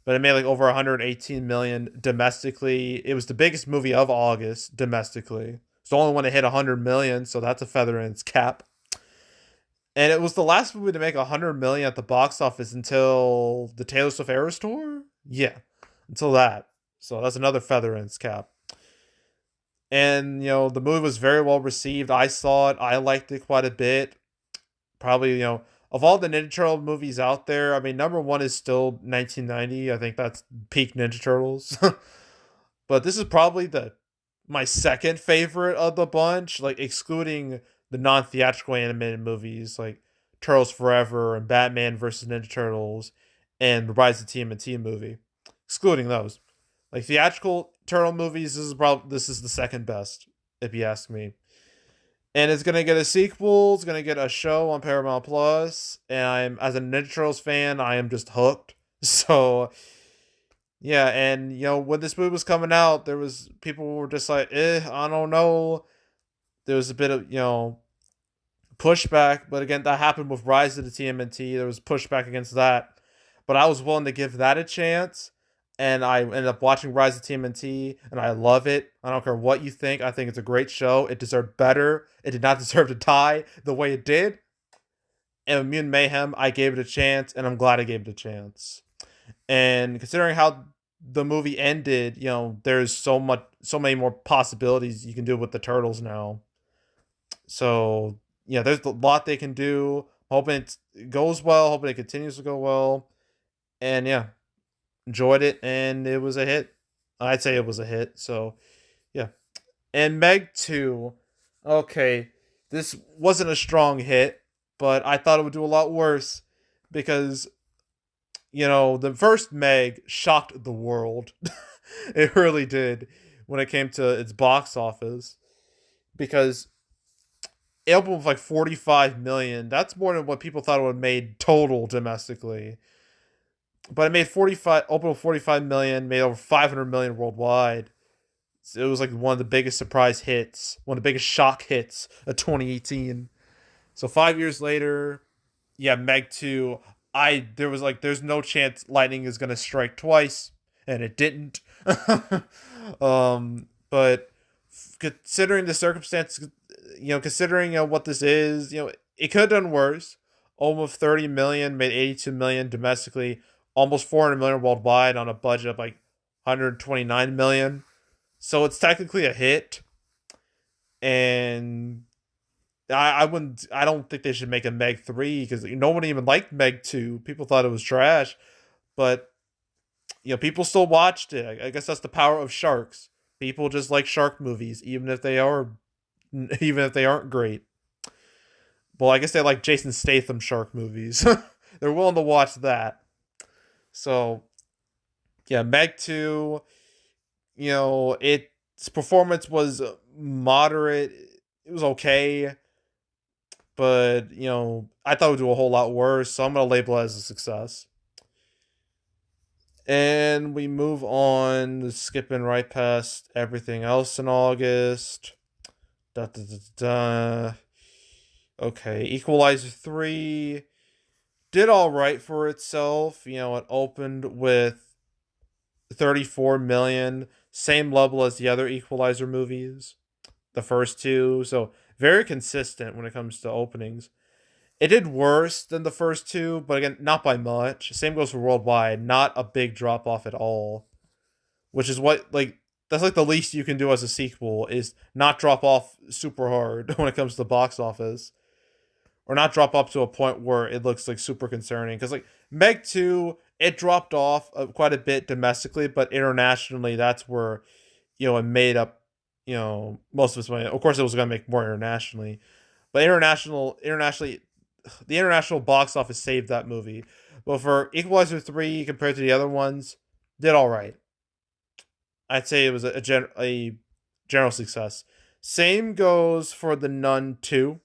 But it made like over 118 million domestically. It was the biggest movie of August domestically. It's the only one to hit 100 million, so that's a feather in its cap. And it was the last movie to make 100 million at the box office until the Taylor Swift Eras Tour. Yeah, until that. So that's another feather in its cap. And the movie was very well received. I saw it. I liked it quite a bit. Probably, of all the Ninja Turtle movies out there, I mean, number one is still 1990. I think that's peak Ninja Turtles. But this is probably my second favorite of the bunch, like excluding the non-theatrical animated movies like Turtles Forever and Batman versus Ninja Turtles and the Rise of TMNT movie. Excluding those. Like theatrical Turtle movies, this is the second best, if you ask me. And it's gonna get a sequel. It's gonna get a show on Paramount Plus. And as a Ninja Turtles fan, I am just hooked. So yeah, and when this movie was coming out, there was people were just like, I don't know. There was a bit of pushback, but again, that happened with Rise of the TMNT. There was pushback against that, but I was willing to give that a chance. And I ended up watching Rise of TMNT, and I love it. I don't care what you think. I think it's a great show. It deserved better. It did not deserve to die the way it did. And with Mutant Mayhem, I gave it a chance, and I'm glad I gave it a chance. And considering how the movie ended, there's so many more possibilities you can do with the Turtles now. So yeah, there's a lot they can do. Hoping it goes well. Hoping it continues to go well. And yeah, enjoyed it, and it was a hit. I'd say it was a hit. So yeah. And Meg 2, okay, this wasn't a strong hit, but I thought it would do a lot worse because the first Meg shocked the world. It really did when it came to its box office, because it opened with like 45 million. That's more than what people thought it would have made total domestically. But it made 45, opened with 45 million, made over 500 million worldwide. So it was like one of the biggest surprise hits, one of the biggest shock hits of 2018. So 5 years later, yeah, Meg 2, there's no chance lightning is gonna strike twice, and it didn't. But considering the circumstances, considering what this is, it could have done worse. almost 30 million, made 82 million domestically, almost 400 million worldwide on a budget of like 129 million. So it's technically a hit, and I don't think they should make a Meg 3 because no one even liked Meg 2. People thought it was trash, but people still watched it. I guess that's the power of sharks. People just like shark movies, even if they aren't great. Well, I guess they like Jason Statham shark movies. They're willing to watch that. So, yeah, Meg 2, its performance was moderate. It was okay, but, I thought it would do a whole lot worse, so I'm going to label it as a success. And we move on, skipping right past everything else in August. Da, da, da, da. Okay, Equalizer 3 did all right for itself. It opened with 34 million, same level as the other Equalizer movies, the first two. So very consistent when it comes to openings. It did worse than the first two, but again, not by much. Same goes for worldwide. Not a big drop off at all, which is that's like the least you can do as a sequel is not drop off super hard when it comes to the box office, or not drop off to a point where it looks like super concerning. Because like Meg 2, it dropped off quite a bit domestically, but internationally, that's where it made up most of its money. Of course, it was going to make more internationally, but internationally, the international box office saved that movie. But for Equalizer 3 compared to the other ones, did all right. I'd say it was a general success. Same goes for The Nun 2.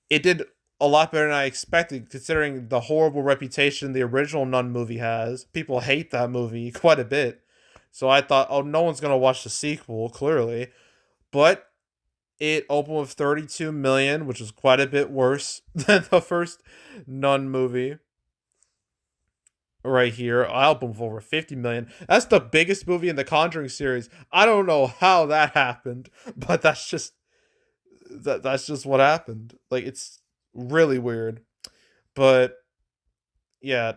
It did a lot better than I expected, considering the horrible reputation the original Nun movie has. People hate that movie quite a bit. So I thought, oh, no one's going to watch the sequel, clearly. But it opened with 32 million, which was quite a bit worse than the first Nun movie. Right here, I opened with over 50 million. That's the biggest movie in the Conjuring series. I don't know how that happened, but that's just what happened. Like, it's really weird. But yeah,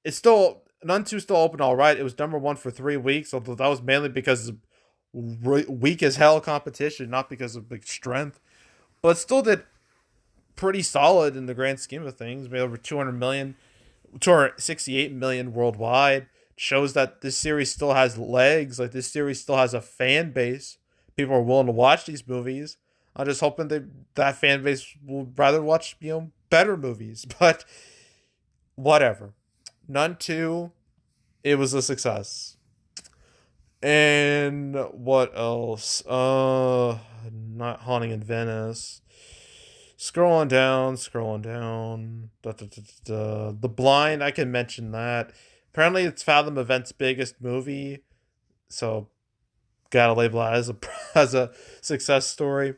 it's still Nun 2 still open all right. It was number 1 for 3 weeks, although that was mainly because of weak as hell competition, not because of big strength. But it still did pretty solid in the grand scheme of things. Made over 268 million worldwide. Shows that this series still has legs. Like, this series still has a fan base. People are willing to watch these movies. I'm just hoping that fan base will rather watch better movies. But whatever. Nun 2, it was a success. And what else? Not Haunting in Venice. Scrolling down. Da, da, da, da. The Blind, I can mention that. Apparently, it's Fathom Events' biggest movie, so gotta label it as a success story.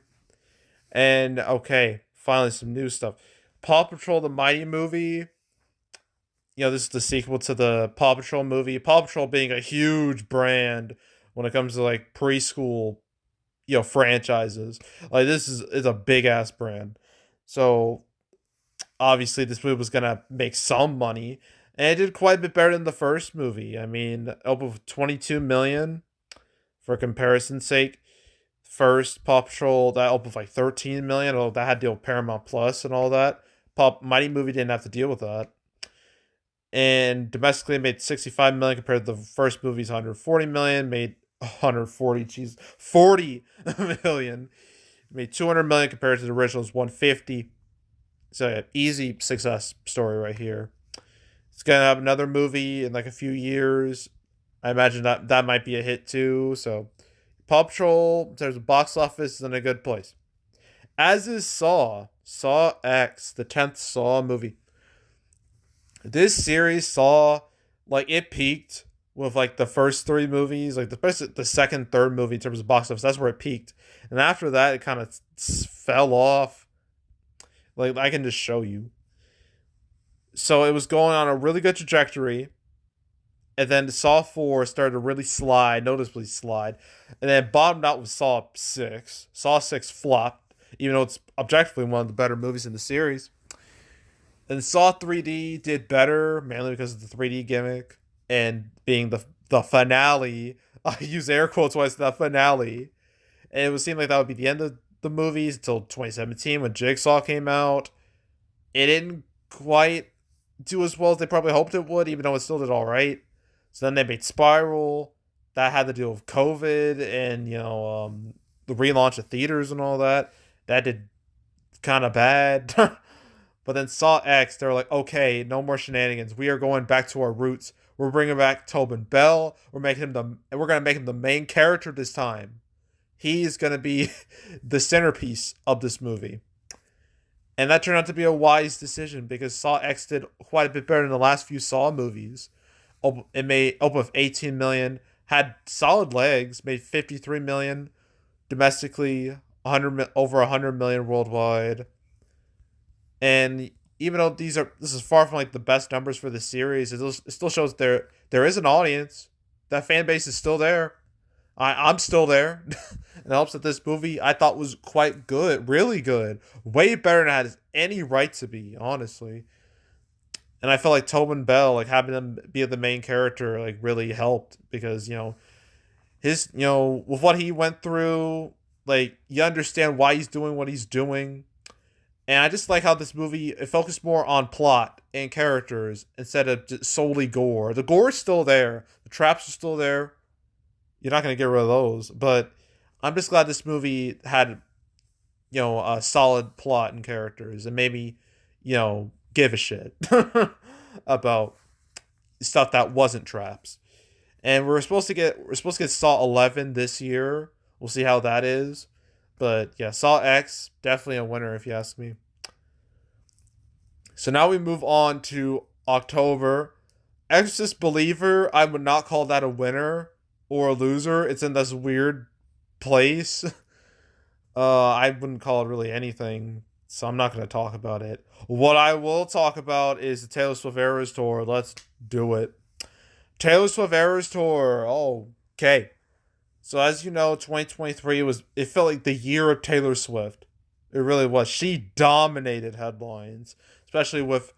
And okay, finally some new stuff. Paw Patrol: The Mighty Movie. This is the sequel to the Paw Patrol movie. Paw Patrol being a huge brand when it comes to like preschool, franchises. Like, this is a big ass brand. So obviously this movie was gonna make some money, and it did quite a bit better than the first movie. I mean, up with 22 million for comparison's sake. First Paw Patrol, that opened with like 13 million. Oh, that had to deal with Paramount Plus and all that. Mighty movie didn't have to deal with that. And domestically made 65 million compared to the first movie's 140 million. Made 40 million. Made 200 million compared to the original's 150. So yeah, easy success story right here. It's gonna have another movie in like a few years. I imagine that might be a hit too. So Paw Patrol, in terms of box office, is in a good place. As is Saw X, the 10th Saw movie. This series Saw, like, it peaked with like the first 3 movies, like the second, third movie in terms of box office. That's where it peaked, and after that, it kind of fell off. Like, I can just show you. So it was going on a really good trajectory, and then Saw 4 started to really noticeably slide, and then bottomed out with Saw 6. Saw 6 flopped, even though it's objectively one of the better movies in the series. And Saw 3D did better, mainly because of the 3D gimmick and being the finale. I use air quotes when I the finale. And it would seem like that would be the end of the movies until 2017 when Jigsaw came out. It didn't quite do as well as they probably hoped it would, even though it still did all right. So then they made Spiral. That had to deal with COVID and the relaunch of theaters and all that. That did kind of bad. But then Saw X, they were like, okay, no more shenanigans. We are going back to our roots. We're bringing back Tobin Bell. We're gonna make him the main character this time. He's gonna be the centerpiece of this movie. And that turned out to be a wise decision because Saw X did quite a bit better than the last few Saw movies. It made open with 18 million, had solid legs, made 53 million domestically, over 100 million worldwide. And even though this is far from like the best numbers for the series, it still shows there is an audience. That fan base is still there. I'm still there. It helps that this movie I thought was quite good, really good, way better than it has any right to be, honestly. And I felt like Tobin Bell, like having him be the main character, like really helped because his with what he went through, like you understand why he's doing what he's doing. And I just like how this movie, it focused more on plot and characters instead of just solely gore. The gore is still there. The traps are still there. You're not going to get rid of those. But I'm just glad this movie had, a solid plot and characters and maybe, give a shit about stuff that wasn't traps. And we're supposed to get Saw 11 this year. We'll see how that is. But yeah, Saw X, definitely a winner if you ask me. So now we move on to October. Exorcist Believer, I would not call that a winner or a loser. It's in this weird place. I wouldn't call it really anything, so I'm not going to talk about it. What I will talk about is the Taylor Swift Eras Tour. Let's do it. Taylor Swift Eras Tour. Oh, okay. So as you know, 2023 it felt like the year of Taylor Swift. It really was. She dominated headlines, especially with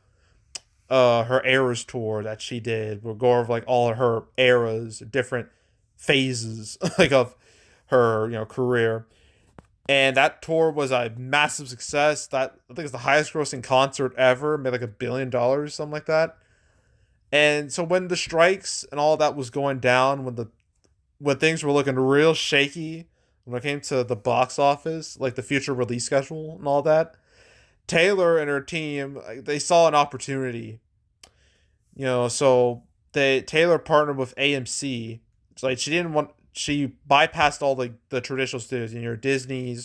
her Eras tour that she did. We'll go over like all of her eras, different phases like of her career. And that tour was a massive success. That I think it's the highest grossing concert ever, made like $1 billion, something like that. And so when the strikes and all that was going down, when things were looking real shaky when it came to the box office, like the future release schedule and all that, Taylor and her team, they saw an opportunity. So Taylor partnered with AMC. It's like she bypassed all the traditional studios, your Disney,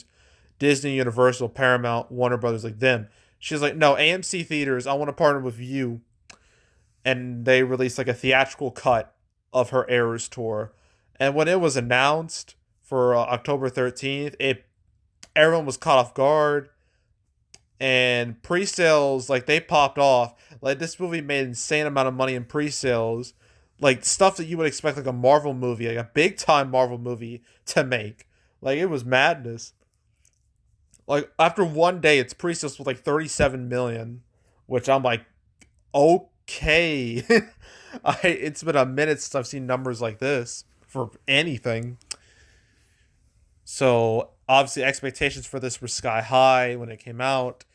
Universal, Paramount, Warner Brothers, like them. She's like, no, AMC theaters, I want to partner with you. And they released like a theatrical cut of her Eras tour. And when it was announced for October 13th, everyone was caught off guard. And pre-sales, like, they popped off. Like, this movie made an insane amount of money in pre-sales. Like, stuff that you would expect, like, a Marvel movie, like a big-time Marvel movie to make. Like, it was madness. Like, after one day, its pre-sales was, like, 37 million. Which I'm like, okay. It's been a minute since I've seen numbers like this for anything. So obviously expectations for this were sky high when it came out,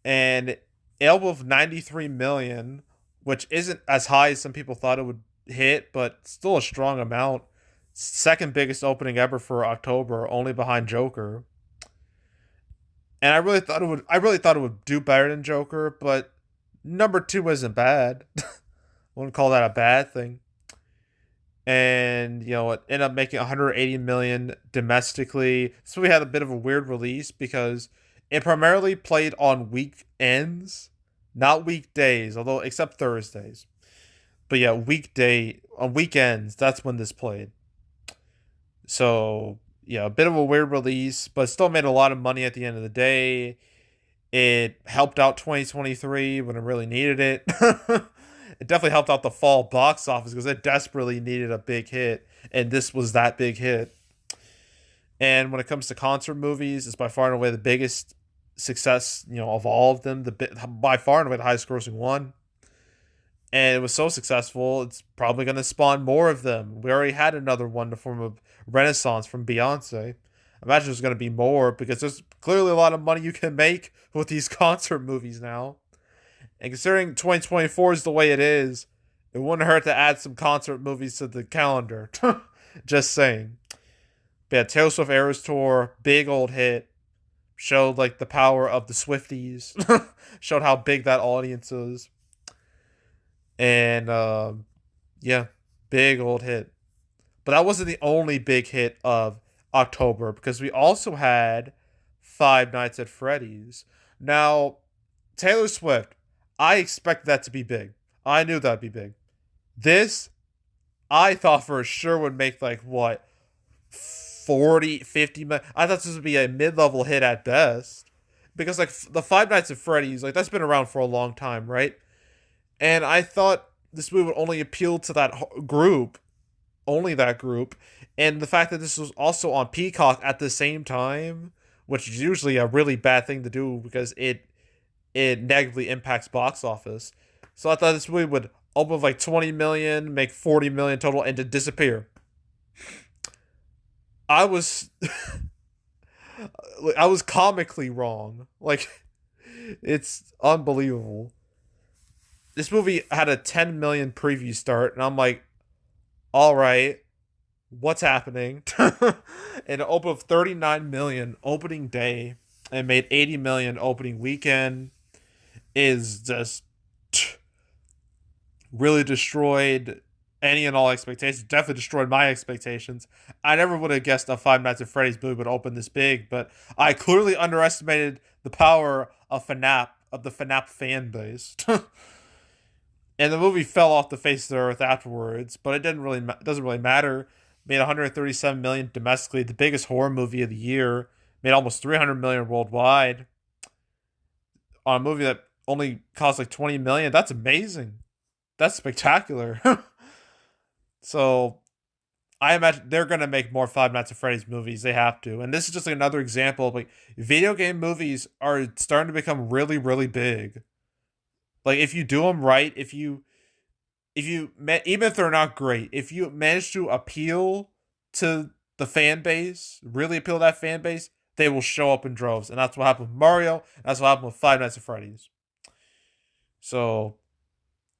and it opened with 93 million, which isn't as high as some people thought it would hit, but still a strong amount. Second biggest opening ever for October, only behind Joker. And I really thought it would do better than Joker, but number 2 isn't bad. I wouldn't call that a bad thing. And it ended up making 180 million domestically. So we had a bit of a weird release because it primarily played on weekends, not weekdays, although except Thursdays. But yeah, on weekends, that's when this played. So yeah, a bit of a weird release, but still made a lot of money at the end of the day. It helped out 2023 when it really needed it. It definitely helped out the fall box office because it desperately needed a big hit, and this was that big hit. And when it comes to concert movies, it's by far and away the biggest success, of all of them. By far and away the highest grossing one. And it was so successful, it's probably going to spawn more of them. We already had another one in the form of Renaissance from Beyonce. I imagine there's going to be more because there's clearly a lot of money you can make with these concert movies now. And considering 2024 is the way it is, it wouldn't hurt to add some concert movies to the calendar. Just saying. But yeah, Taylor Swift Eras Tour, big old hit. Showed like the power of the Swifties. Showed how big that audience is. And yeah, big old hit. But that wasn't the only big hit of October because we also had Five Nights at Freddy's. Now, Taylor Swift, I expected that to be big. I knew that'd be big. This, I thought for sure would make like what, 40, 50 million. I thought this would be a mid-level hit at best. Because like the Five Nights at Freddy's, like that's been around for a long time, right? And I thought this movie would only appeal to that group, only that group. And the fact that this was also on Peacock at the same time, which is usually a really bad thing to do because it negatively impacts box office. So I thought this movie would open with like 20 million, make 40 million total, and to disappear. I was I was comically wrong. Like, it's unbelievable. This movie had a 10 million preview start, and I'm like, all right, what's happening? And it opened with 39 million opening day and made 80 million opening weekend. Is just really destroyed any and all expectations. Definitely destroyed my expectations. I never would have guessed a Five Nights at Freddy's movie would open this big, but I clearly underestimated the power of the FNAF fan base. And the movie fell off the face of the earth afterwards, but it doesn't really matter. Made 137 million domestically, the biggest horror movie of the year. Made almost 300 million worldwide on a movie that only cost like 20 million. That's amazing. That's spectacular. So I imagine they're gonna make more Five Nights at Freddy's movies. They have to, and this is just like another example of like video game movies are starting to become really, really big. Like if you do them right, even if they're not great, if you manage to appeal to the fan base, really appeal to that fan base, they will show up in droves, and that's what happened with Mario. And that's what happened with Five Nights at Freddy's. So,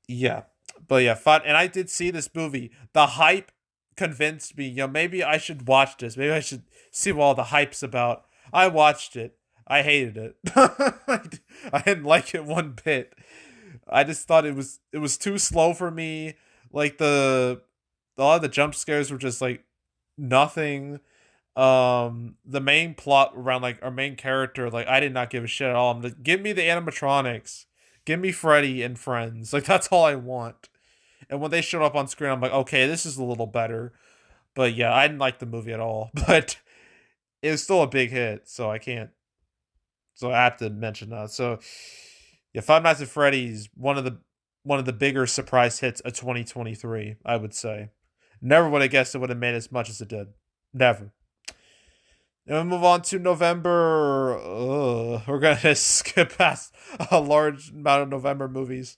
yeah, but yeah, fun. And I did see this movie. The hype convinced me. Maybe I should watch this. Maybe I should see what all the hype's about. I watched it. I hated it. I didn't like it one bit. I just thought it was too slow for me. Like a lot of the jump scares were just like nothing. The main plot around like our main character, like I did not give a shit at all. Give me the animatronics. Give me Freddy and friends. Like that's all I want. And when they showed up on screen, I'm like, okay, this is a little better. But yeah, I didn't like the movie at all. But it was still a big hit, so I can't. So I have to mention that. So yeah, Five Nights at Freddy's, one of the bigger surprise hits of 2023, I would say. Never would have guessed it would have made as much as it did. Never. And we move on to November. We're gonna skip past a large amount of November movies.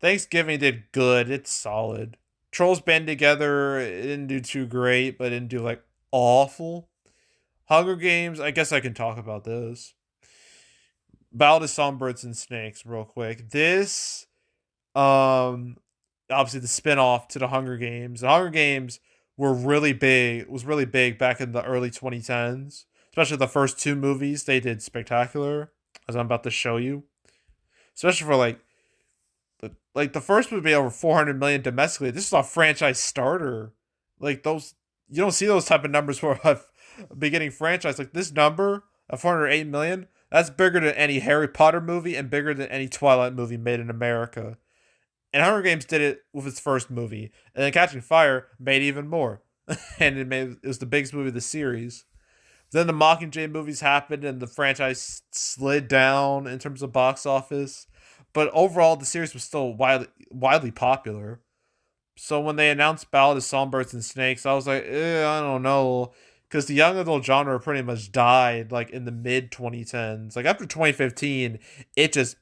Thanksgiving did good. It's solid. Trolls Band Together, it didn't do too great, but it didn't do like awful. Hunger Games, I guess I can talk about this. Ballad of Songbirds and Snakes, real quick. This, obviously the spin-off to the Hunger Games. The Hunger Games were really big. It was really big back in the early 2010s. Especially the first two movies, they did spectacular, as I'm about to show you. Especially for like the first movie made over 400 million domestically. This is a franchise starter. Like those, you don't see those type of numbers for a beginning franchise. Like this number of 408 million, that's bigger than any Harry Potter movie and bigger than any Twilight movie made in America. And Hunger Games did it with its first movie. And then Catching Fire made even more. And it was the biggest movie of the series. Then the Mockingjay movies happened and the franchise slid down in terms of box office. But overall, the series was still widely popular. So when they announced Ballad of Songbirds and Snakes, I was like, I don't know, because the young adult genre pretty much died like in the mid 2010s. Like after 2015, it just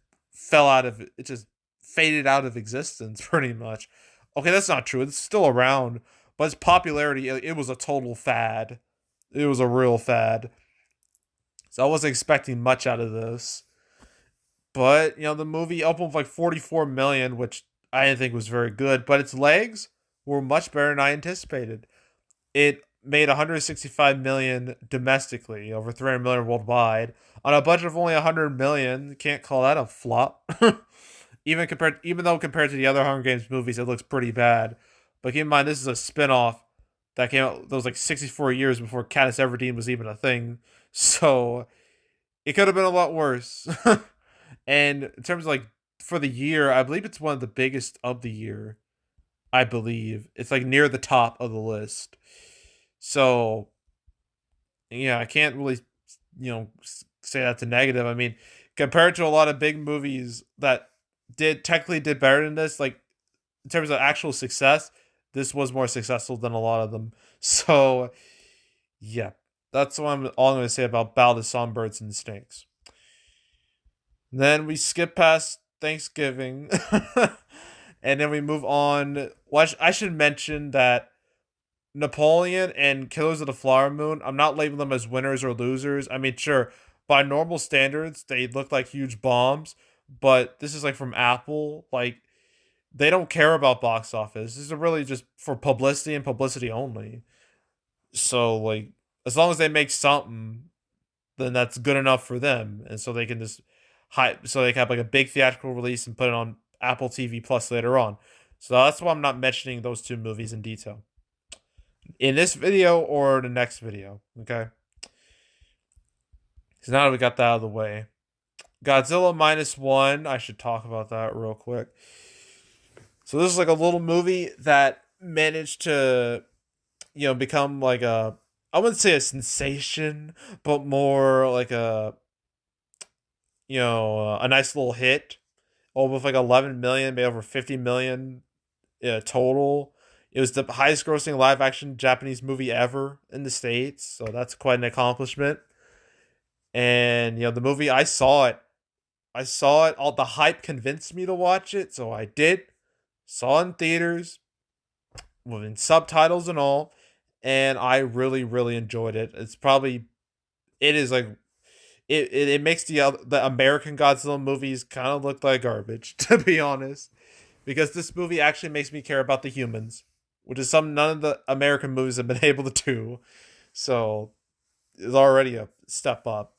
it just faded out of existence pretty much. Okay, that's not true. It's still around, but its popularity, it was a total fad. It was a real fad. So I wasn't expecting much out of this. But, the movie opened with like 44 million, which I didn't think was very good, but its legs were much better than I anticipated. It made 165 million domestically, over 300 million worldwide, on a budget of only 100 million. Can't call that a flop. Even though compared to the other Hunger Games movies, it looks pretty bad. But keep in mind, this is a spin-off that came out that was like 64 years before Katniss Everdeen was even a thing. So it could have been a lot worse. And in terms of like for the year, I believe it's one of the biggest of the year. I believe it's like near the top of the list. So yeah, I can't really, say that's a negative. I mean, compared to a lot of big movies that technically did better than this, like in terms of actual success, this was more successful than a lot of them. So yeah, that's all I'm going to say about Ballad of Songbirds and Snakes. Then we skip past Thanksgiving, and then we move on. Well, I should mention that Napoleon and Killers of the Flower Moon, I'm not labeling them as winners or losers. I mean, sure, by normal standards, they look like huge bombs, but this is like from Apple. Like, they don't care about box office. This is really just for publicity and publicity only. So, like, as long as they make something, then that's good enough for them. And so they can just so they can have like a big theatrical release and put it on Apple TV Plus later on. So that's why I'm not mentioning those two movies in detail in this video or the next video. Okay. So now that we got that out of the way, Godzilla minus one. I should talk about that real quick. So this is like a little movie that managed to, become like I wouldn't say a sensation, but more like a nice little hit. With like 11 million, made over 50 million total. It was the highest grossing live action Japanese movie ever in the States. So that's quite an accomplishment. And, the movie, I saw it. All the hype convinced me to watch it. So I did. Saw it in theaters with subtitles and all. And I really, really enjoyed it. It is like, it makes the American Godzilla movies kind of look like garbage, to be honest, because this movie actually makes me care about the humans, which is something none of the American movies have been able to do. So it's already a step up,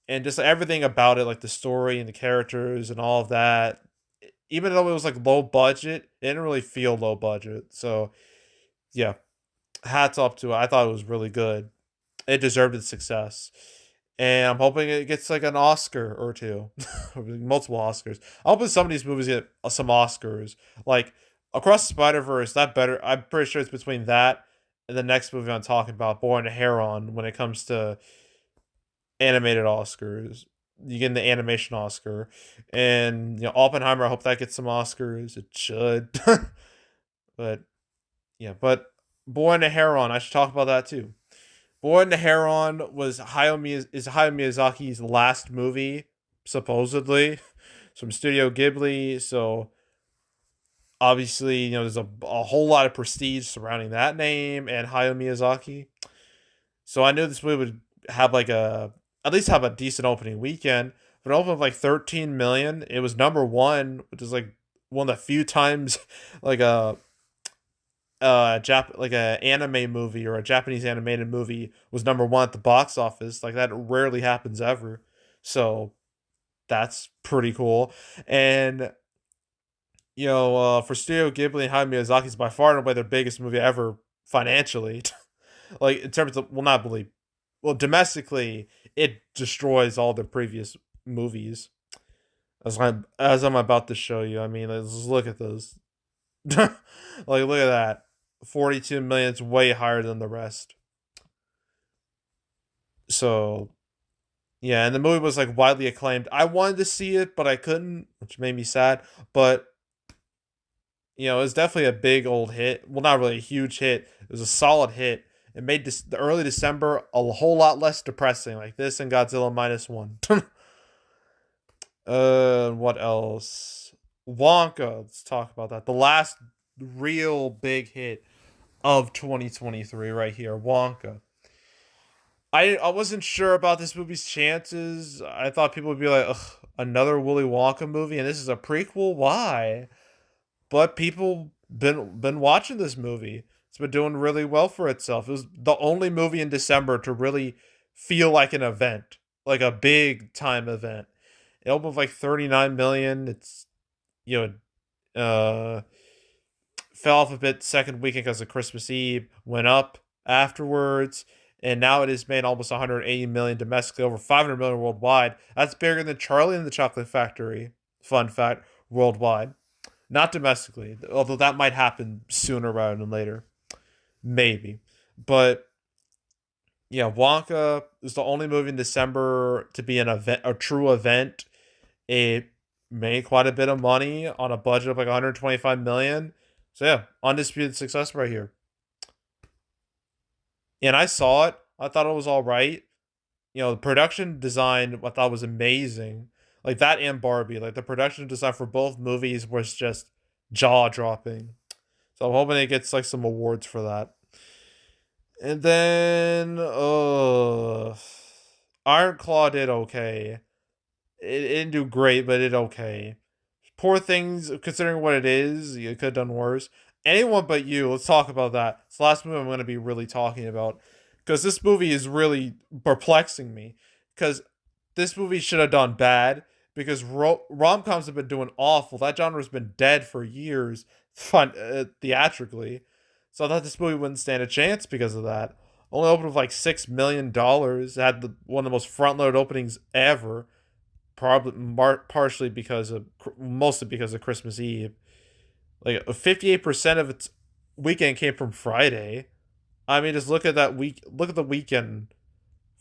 and just everything about it, like the story and the characters and all of that. Even though it was like low budget, it didn't really feel low budget. So yeah, hats off to it. I thought it was really good. It deserved its success. And I'm hoping it gets like an Oscar or two, multiple Oscars. I'm hoping some of these movies get some Oscars, like Across the Spider Verse. That better. I'm pretty sure it's between that and the next movie I'm talking about, Boy and the Heron. When it comes to animated Oscars, you get the animation Oscar, and Oppenheimer. I hope that gets some Oscars. It should, but yeah, but Boy and the Heron. I should talk about that too. Boy and the Heron is Hayao Miyazaki's last movie, supposedly. It's from Studio Ghibli, so obviously, there's a whole lot of prestige surrounding that name and Hayao Miyazaki. So I knew this movie would have at least have a decent opening weekend, but it opened with like 13 million. It was number one, which is like one of the few times like like a anime movie or a Japanese animated movie was number one at the box office. Like that rarely happens ever. So that's pretty cool. And for Studio Ghibli and Hayao Miyazaki's by far and away their biggest movie ever financially. Like in terms of not believe domestically it destroys all the previous movies. As I'm about to show you, I mean, let's look at those. Like look at that. 42 million is way higher than the rest. So yeah, and the movie was like widely acclaimed. I wanted to see it, but I couldn't, which made me sad. But It was definitely a big old hit. Well, not really a huge hit. It was a solid hit. It made the early December a whole lot less depressing, like this and Godzilla minus one. What else? Wonka. Let's talk about that. The last real big hit of 2023 right here, Wonka. I wasn't sure about this movie's chances. I thought people would be like, ugh, another Willy Wonka movie, and this is a prequel. Why? But people been watching this movie. It's been doing really well for itself. It was the only movie in December to really feel like an event, like a big time event. It opened with like 39 million. It's you know fell off a bit second weekend because of Christmas Eve. Went up afterwards, and now it has made almost 180 million domestically, over 500 million worldwide. That's bigger than Charlie and the Chocolate Factory. Fun fact, worldwide. Not domestically, although that might happen sooner rather than later. Maybe. But yeah, Wonka is the only movie in December to be an event, a true event. It made quite a bit of money on a budget of like 125 million. So yeah, undisputed success right here. And I saw it. I thought it was all right. The production design I thought was amazing. Like that and Barbie. Like the production design for both movies was just jaw dropping. So I'm hoping it gets like some awards for that. And then Iron Claw did okay. It didn't do great, but it did okay. Poor Things, considering what it is, you could have done worse. Anyone But You, let's talk about that. It's the last movie I'm going to be really talking about. Because this movie is really perplexing me. Because this movie should have done bad. Because rom-coms have been doing awful. That genre's been dead for years, theatrically. So I thought this movie wouldn't stand a chance because of that. Only opened with like $6 million. It had one of the most front-loaded openings ever. Probably partially mostly because of Christmas Eve. Like 58% of its weekend came from Friday. I mean, just look at that week. Look at the weekend.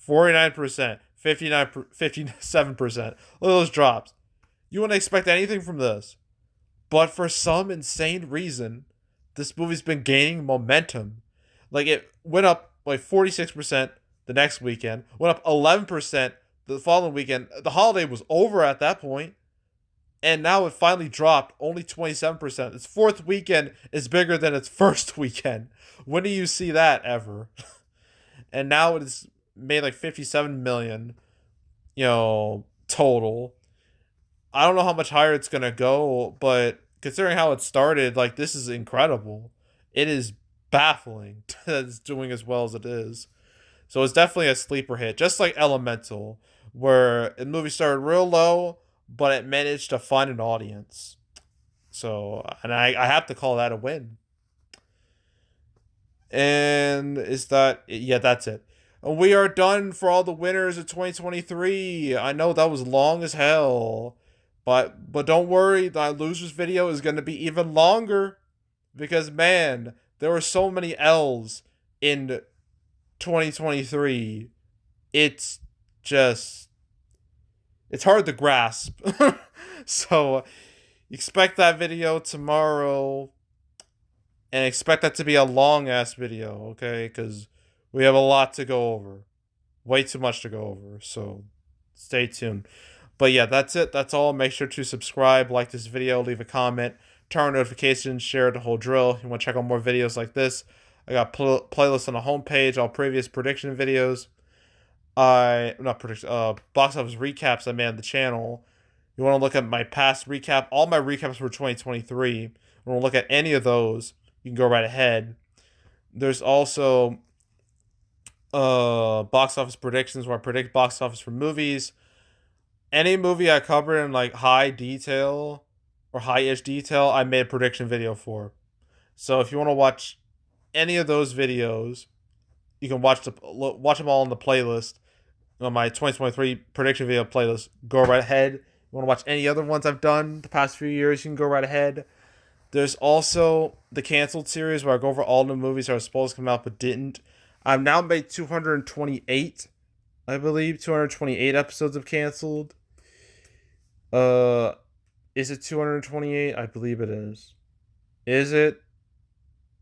49%, 57%. Look at those drops. You wouldn't expect anything from this. But for some insane reason, this movie's been gaining momentum. Like it went up like 46% the next weekend, went up 11% the following weekend. The holiday was over at that point, and now it finally dropped only 27%. Its fourth weekend is bigger than its first weekend. When do you see that ever? And now it's made like 57 million, total. I don't know how much higher it's gonna go, but considering how it started, like this is incredible. It is baffling that it's doing as well as it is. So it's definitely a sleeper hit, just like Elemental, where the movie started real low, but it managed to find an audience. So, and I have to call that a win. And that's it. And we are done for all the winners of 2023. I know that was long as hell, but don't worry, my losers video is going to be even longer because man, there were so many L's in 2023. It's hard to grasp. So expect that video tomorrow, and expect that to be a long ass video, okay? Because we have a lot to go over, way too much to go over. So stay tuned. But yeah, that's it. That's all. Make sure to subscribe, like this video, leave a comment, turn on notifications, share the whole drill. You want to check out more videos like this? I got playlists on the homepage, all previous prediction videos. Box office recaps I made on the channel. You want to look at my past recap, all my recaps for 2023. You want to look at any of those, you can go right ahead. There's also box office predictions where I predict box office for movies. Any movie I cover in like high detail or high-ish detail, I made a prediction video for. So if you want to watch any of those videos, you can watch them all on the playlist, on my 2023 prediction video playlist. Go right ahead. You want to watch any other ones I've done the past few years, you can go right ahead. There's also the Canceled series where I go over all the movies that are supposed to come out but didn't. I've now made 228, I believe, 228 episodes of Canceled. Is it 228? I believe it is. Is it?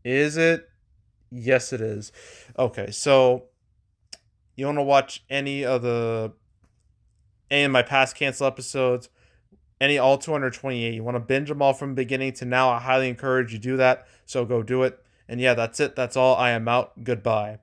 Is it? Yes, it is. Okay, so you want to watch any of my past cancel episodes, any all 228. You want to binge them all from beginning to now. I highly encourage you do that. So go do it. And yeah, that's it. That's all. I am out. Goodbye.